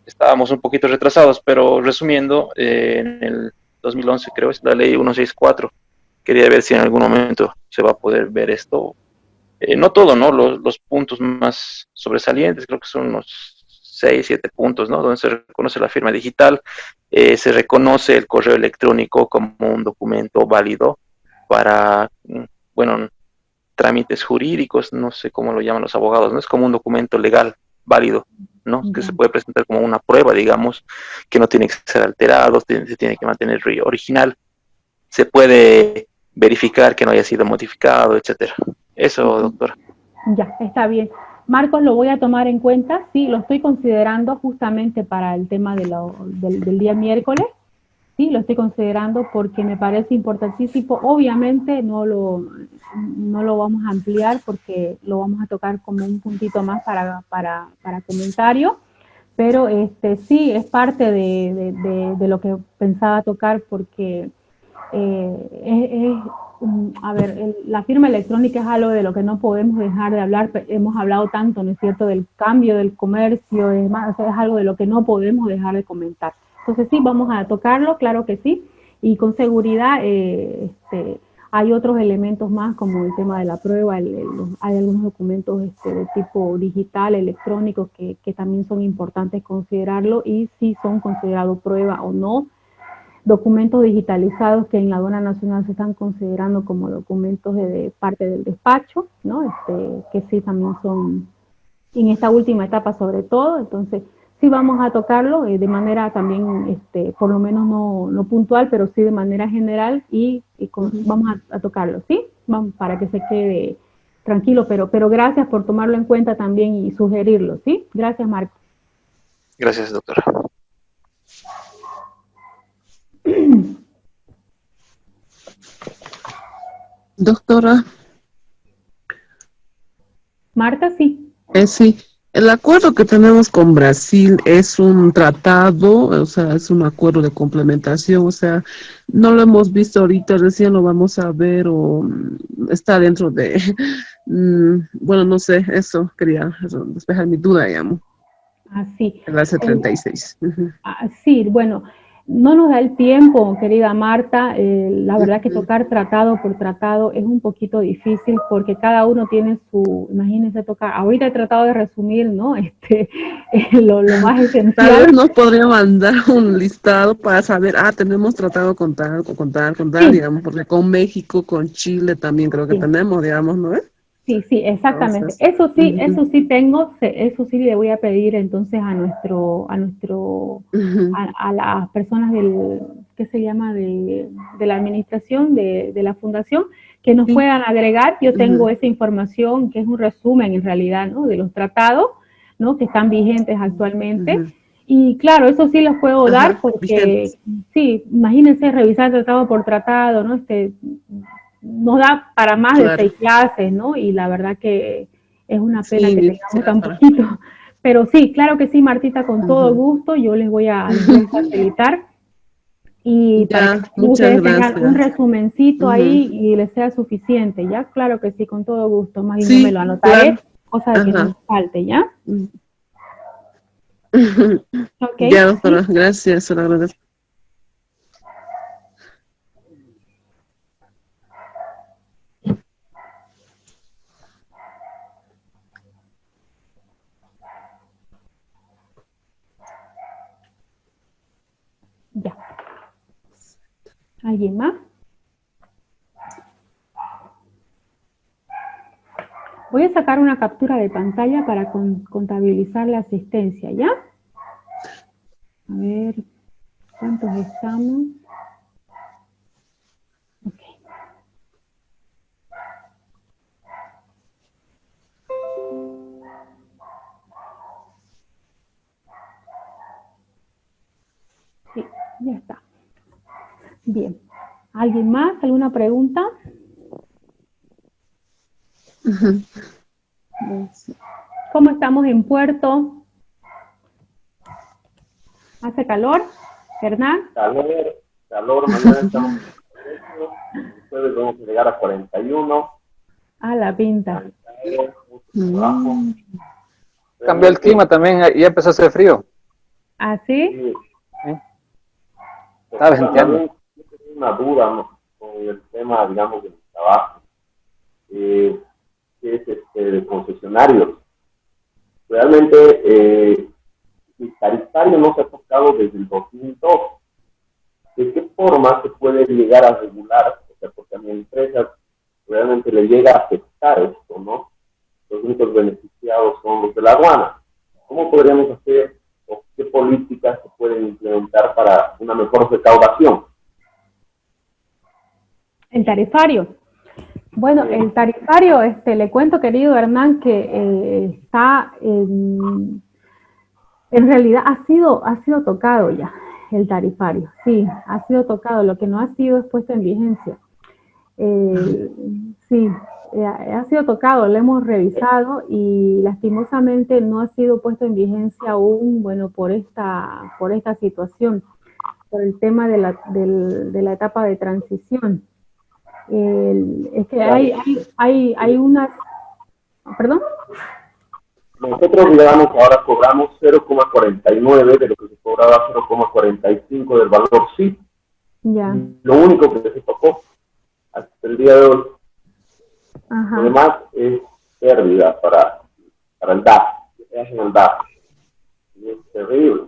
estábamos un poquito retrasados, pero resumiendo, en el 2011 creo es la ley 164. Quería ver si en algún momento se va a poder ver esto. No todo, ¿no? Los puntos más sobresalientes, creo que son unos 6, 7 puntos, ¿no? Donde se reconoce la firma digital, se reconoce el correo electrónico como un documento válido para, bueno, trámites jurídicos, no sé cómo lo llaman los abogados, ¿no? Es como un documento legal válido, ¿no? Que se puede presentar como una prueba, digamos, que no tiene que ser alterado, se tiene que mantener original, se puede verificar que no haya sido modificado, etcétera. Eso, doctora. Ya, está bien. Marcos, lo voy a tomar en cuenta, sí, lo estoy considerando justamente para el tema del día miércoles, sí, lo estoy considerando porque me parece importantísimo. Obviamente no lo vamos a ampliar porque lo vamos a tocar como un puntito más para comentario, pero sí es parte de lo que pensaba tocar, porque a ver, la firma electrónica es algo de lo que no podemos dejar de hablar. Hemos hablado tanto, ¿no es cierto?, del cambio del comercio, es algo de lo que no podemos dejar de comentar. Entonces sí, vamos a tocarlo, claro que sí, y con seguridad hay otros elementos más, como el tema de la prueba, hay algunos documentos de tipo digital, electrónico, que también son importantes considerarlo, y si son considerados prueba o no. Documentos digitalizados que en la aduana nacional se están considerando como documentos de parte del despacho, ¿no? Que sí también son en esta última etapa sobre todo. Entonces sí vamos a tocarlo de manera también, por lo menos no puntual, pero sí de manera general, vamos a tocarlo, ¿sí? Vamos, para que se quede tranquilo, pero gracias por tomarlo en cuenta también y sugerirlo, ¿sí? Gracias, Marco. Gracias, doctora. Doctora, Marta, sí. sí, el acuerdo que tenemos con Brasil es un tratado, o sea, es un acuerdo de complementación, o sea, no lo hemos visto ahorita, recién lo vamos a ver, o está dentro de, bueno, no sé, eso quería despejar mi duda, digamos, Así. el AC36. Sí, bueno, no nos da el tiempo, querida Marta. La verdad que tocar tratado por tratado es un poquito difícil, porque cada uno tiene imagínense tocar, ahorita he tratado de resumir, ¿no? Lo más esencial. Tal vez nos podría mandar un listado para saber, tenemos tratado con tal, Sí. digamos, porque con México, con Chile también creo que tenemos, digamos, ¿no? Sí, exactamente. Entonces, eso sí tengo, eso sí le voy a pedir entonces a las personas ¿qué se llama? De la administración, de la fundación, que nos puedan agregar. Yo tengo esa información, que es un resumen en realidad, ¿no?, de los tratados, ¿no?, que están vigentes actualmente. Y claro, eso sí los puedo dar, porque sí, imagínense revisar tratado por tratado, ¿no? Nos da para más de 6 clases, ¿no? Y la verdad que es una pena que tengamos tan poquito. Pero sí, claro que sí, Martita, con todo gusto, yo les voy a facilitar. Y para que ustedes tengan un resumencito ahí y les sea suficiente, ¿ya? Claro que sí, con todo gusto. Más bien yo me lo anotaré, cosa de que no nos falte, ¿ya? Okay. Ya, doctora, ¿sí? Gracias, se lo agradezco. Ya. ¿Alguien más? Voy a sacar una captura de pantalla para contabilizar la asistencia, ¿ya? A ver, ¿cuántos estamos? Ok. Sí, ya está. Bien. ¿Alguien más? ¿Alguna pregunta? ¿Cómo estamos en Puerto? ¿Hace calor, Hernán? Calor, mañana estamos en jueves vamos a llegar a 41. Ah, la pinta. Cambió el clima también, ya empezó a hacer frío. ¿Ah, sí? Sí. Está venteando. Tengo una duda, ¿no?, con el tema, digamos, del trabajo, que es de concesionarios. Realmente, el tarifario no se ha tocado desde el 2002. ¿De qué forma se puede llegar a regular? O sea, porque a mi empresa realmente le llega a afectar esto, ¿no? Los únicos beneficiados son los de la aduana. ¿Cómo podríamos hacer o qué políticas se pueden implementar para una mejor recaudación? El tarifario. Bueno, el tarifario, le cuento, querido Hernán, que está en realidad ha sido tocado ya el tarifario, sí, ha sido tocado, lo que no ha sido es puesto en vigencia. Sí, ha sido tocado, lo hemos revisado y lastimosamente no ha sido puesto en vigencia aún, bueno, por esta situación, por el tema de la etapa de transición. Es que hay unas, perdón. Nosotros, digamos, ahora cobramos 0,49 de lo que se cobraba 0,45 del valor sí. Ya. Lo único que se tocó hasta el día de hoy. Ajá. Lo demás es pérdida para el DAF. Es el DAF. Y es terrible.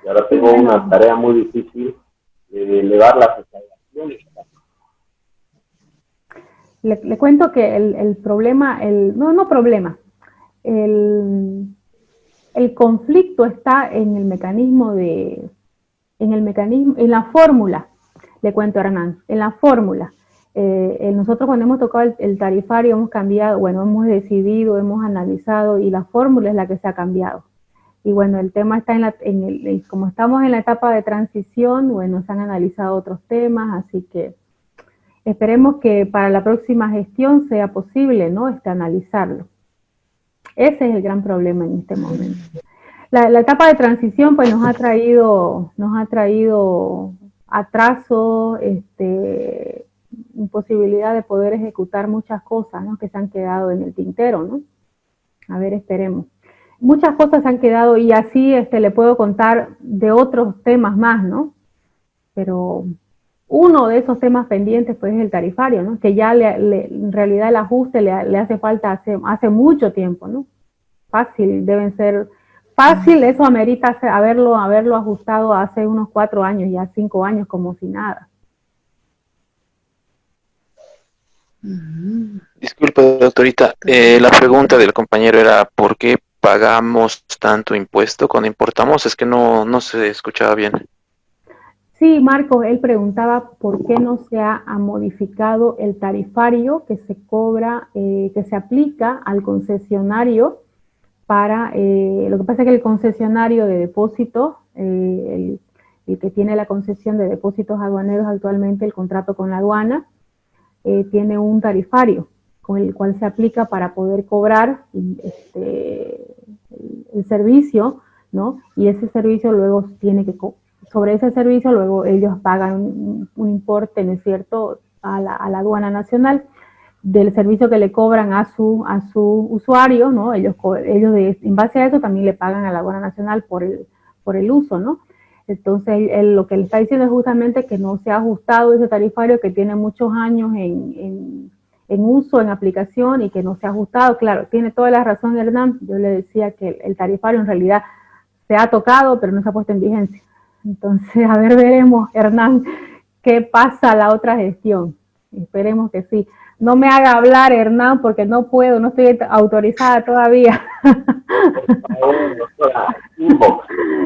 Y ahora tengo una tarea muy difícil de elevar las recaudaciones. Le cuento que el problema, no problema, el conflicto está en el mecanismo en la fórmula, le cuento, Hernán, en la fórmula. Nosotros cuando hemos tocado el tarifario hemos cambiado, bueno, hemos decidido, hemos analizado y la fórmula es la que se ha cambiado. Y bueno, el tema está como estamos en la etapa de transición, bueno, se han analizado otros temas, así que esperemos que para la próxima gestión sea posible, ¿no? Analizarlo. Ese es el gran problema en este momento. La etapa de transición pues nos ha traído atraso, imposibilidad de poder ejecutar muchas cosas, ¿no? Que se han quedado en el tintero, ¿no? A ver, esperemos. Muchas cosas se han quedado y así le puedo contar de otros temas más, ¿no? Pero uno de esos temas pendientes pues es el tarifario, ¿no? Que ya en realidad el ajuste le hace falta hace mucho tiempo, ¿no? Fácil, eso amerita haberlo ajustado hace unos 4 años, ya 5 años, como si nada. Disculpe, doctorita, la pregunta del compañero era ¿por qué pagamos tanto impuesto cuando importamos? Es que no se escuchaba bien. Sí, Marcos, él preguntaba por qué no se ha modificado el tarifario que se cobra, que se aplica al concesionario para, lo que pasa es que el concesionario de depósitos, el que tiene la concesión de depósitos aduaneros actualmente, el contrato con la aduana, tiene un tarifario con el cual se aplica para poder cobrar el servicio, ¿no? Y ese servicio luego sobre ese servicio luego ellos pagan un importe, ¿no es cierto?, a la aduana nacional del servicio que le cobran a su usuario, ¿no? Ellos en base a eso también le pagan a la aduana nacional por el uso, ¿no? Entonces, lo que le está diciendo es justamente que no se ha ajustado ese tarifario que tiene muchos años en uso, en aplicación, y que no se ha ajustado. Claro, tiene toda la razón Hernán. Yo le decía que el tarifario en realidad se ha tocado, pero no se ha puesto en vigencia. Entonces, a ver, veremos, Hernán, qué pasa la otra gestión. Esperemos que sí. No me haga hablar, Hernán, porque no puedo, no estoy autorizada todavía.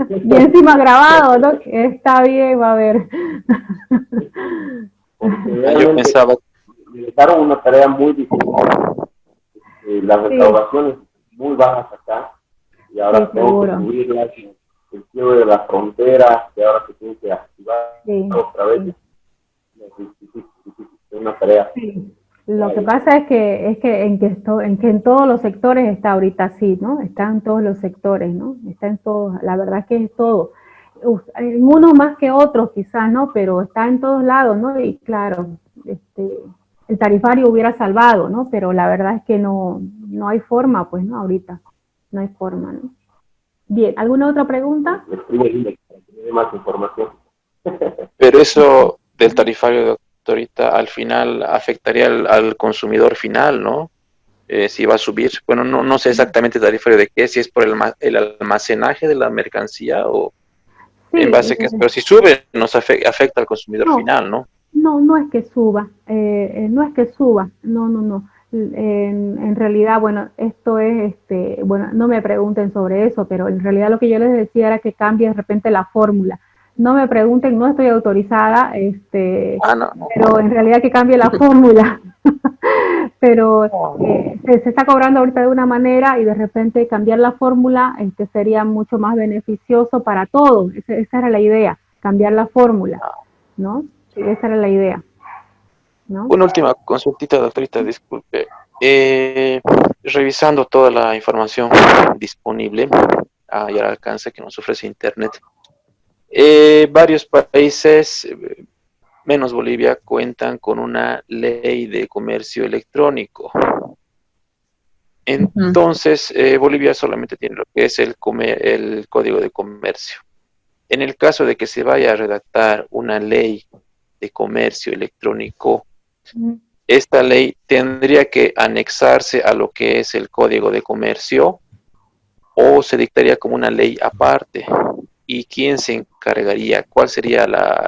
Y encima grabado, ¿no? Está bien, va a ver. Yo pensaba me dejaron una tarea muy difícil. Las recaudaciones muy bajas acá, y ahora tengo que subirlas, el cierre de la frontera, que ahora se tiene que activar otra vez. Es una tarea. Sí. Lo que pasa es que en todos los sectores está ahorita así, ¿no? Está en todos los sectores, ¿no? Está en todos, la verdad es que es todo. En unos más que otros quizás, ¿no? Pero está en todos lados, ¿no? Y claro, el tarifario hubiera salvado, ¿no? Pero la verdad es que no hay forma, pues, ¿no? Ahorita no hay forma, ¿no? Bien, ¿alguna otra pregunta? Más información. Pero eso del tarifario, doctorita, al final afectaría al consumidor final, ¿no? Si va a subir. Bueno, no sé exactamente el tarifario de qué, si es por el almacenaje de la mercancía o en base a qué. Pero si sube, nos afecta al consumidor final, ¿no? No es que suba, no es que suba, no. En realidad, bueno, esto es, bueno, no me pregunten sobre eso, pero en realidad lo que yo les decía era que cambie de repente la fórmula. No me pregunten, no estoy autorizada, pero en realidad que cambie la fórmula. Pero se está cobrando ahorita de una manera y de repente cambiar la fórmula sería mucho más beneficioso para todos. Esa era la idea, cambiar la fórmula, ¿no? Sí, esa era la idea. ¿no? Una última consultita, doctorita, disculpe. Revisando toda la información disponible y al alcance que nos ofrece Internet, varios países, menos Bolivia, cuentan con una ley de comercio electrónico. Entonces, Bolivia solamente tiene lo que es el Código de Comercio. En el caso de que se vaya a redactar una ley de comercio electrónico, esta ley tendría que anexarse a lo que es el Código de Comercio o se dictaría como una ley aparte. ¿Y quién se encargaría? ¿Cuál sería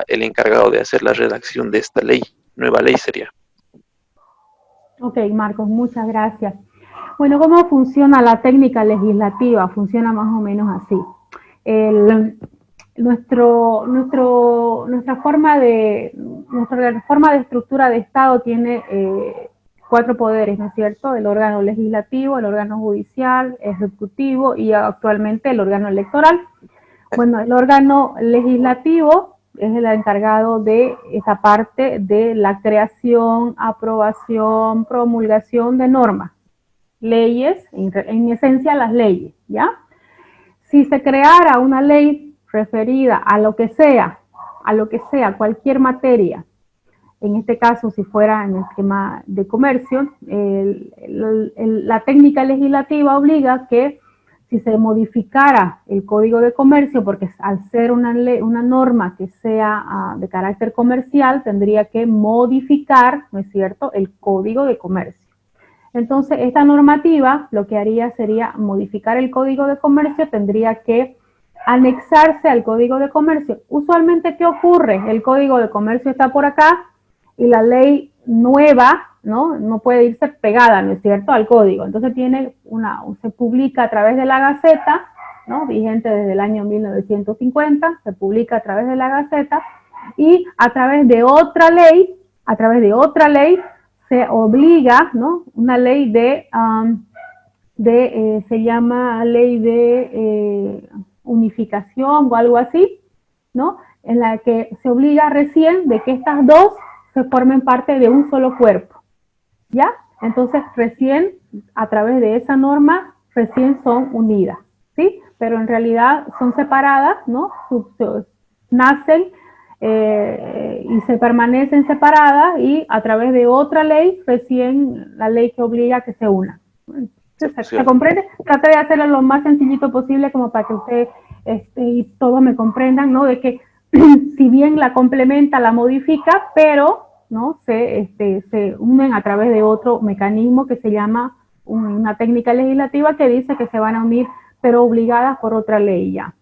el encargado de hacer la redacción de esta ley? Nueva ley sería. Ok, Marcos, muchas gracias. Bueno, ¿cómo funciona la técnica legislativa? Funciona más o menos así. Nuestra forma de estructura de Estado tiene 4 poderes, ¿no es cierto? El órgano legislativo, el órgano judicial, ejecutivo y actualmente el órgano electoral. Bueno, el órgano legislativo es el encargado de esa parte de la creación, aprobación, promulgación de normas, leyes, en esencia las leyes, ¿ya? Si se creara una ley referida a lo que sea, cualquier materia, en este caso si fuera en el tema de comercio, la técnica legislativa obliga que si se modificara el Código de Comercio, porque al ser una norma que sea de carácter comercial, tendría que modificar, ¿no es cierto?, el Código de Comercio. Entonces, esta normativa lo que haría sería modificar el Código de Comercio, tendría que anexarse al Código de Comercio. Usualmente, ¿qué ocurre? El Código de Comercio está por acá y la ley nueva, no puede irse pegada, ¿no es cierto?, al código. Entonces se publica a través de la Gaceta, ¿no?, vigente desde el año 1950, se publica a través de la Gaceta, y a través de otra ley se obliga, ¿no?, una ley se llama ley de unificación o algo así, ¿no?, en la que se obliga recién de que estas dos se formen parte de un solo cuerpo, ¿ya? Entonces, recién, a través de esa norma, recién son unidas, ¿sí? Pero en realidad son separadas, ¿no? Nacen y se permanecen separadas y a través de otra ley, recién la ley que obliga a que se unan. ¿Se comprende? Traté de hacerlo lo más sencillito posible como para que ustedes y todos me comprendan, ¿no? De que si bien la complementa, la modifica, pero ¿no? se unen a través de otro mecanismo que se llama una técnica legislativa que dice que se van a unir, pero obligadas por otra ley ya.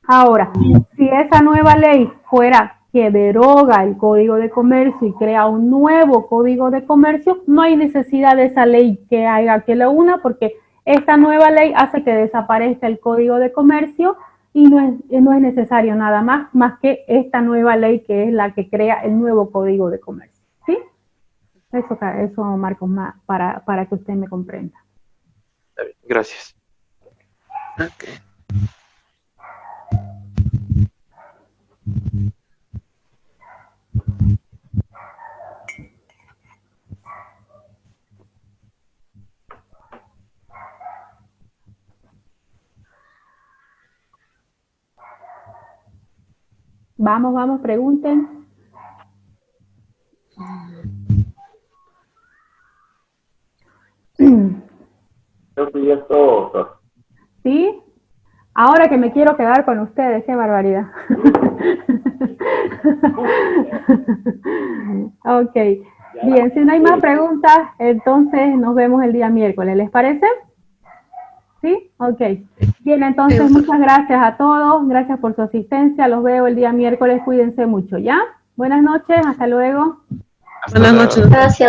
Ahora, si esa nueva ley fuera que deroga el Código de Comercio y crea un nuevo Código de Comercio, no hay necesidad de esa ley que haga que la una, porque esta nueva ley hace que desaparezca el Código de Comercio y no es necesario nada más que esta nueva ley que es la que crea el nuevo Código de Comercio, ¿sí? Eso Marcos, para que usted me comprenda. Gracias. Okay. Vamos, pregunten. Creo que ya es todo, doctor. ¿Sí? Ahora que me quiero quedar con ustedes, qué barbaridad. Ok. Bien, si no hay más preguntas, entonces nos vemos el día miércoles, ¿les parece? ¿Sí? Ok. Bien, entonces muchas gracias a todos, gracias por su asistencia, los veo el día miércoles, cuídense mucho, ¿ya? Buenas noches, hasta luego. Buenas noches. Gracias.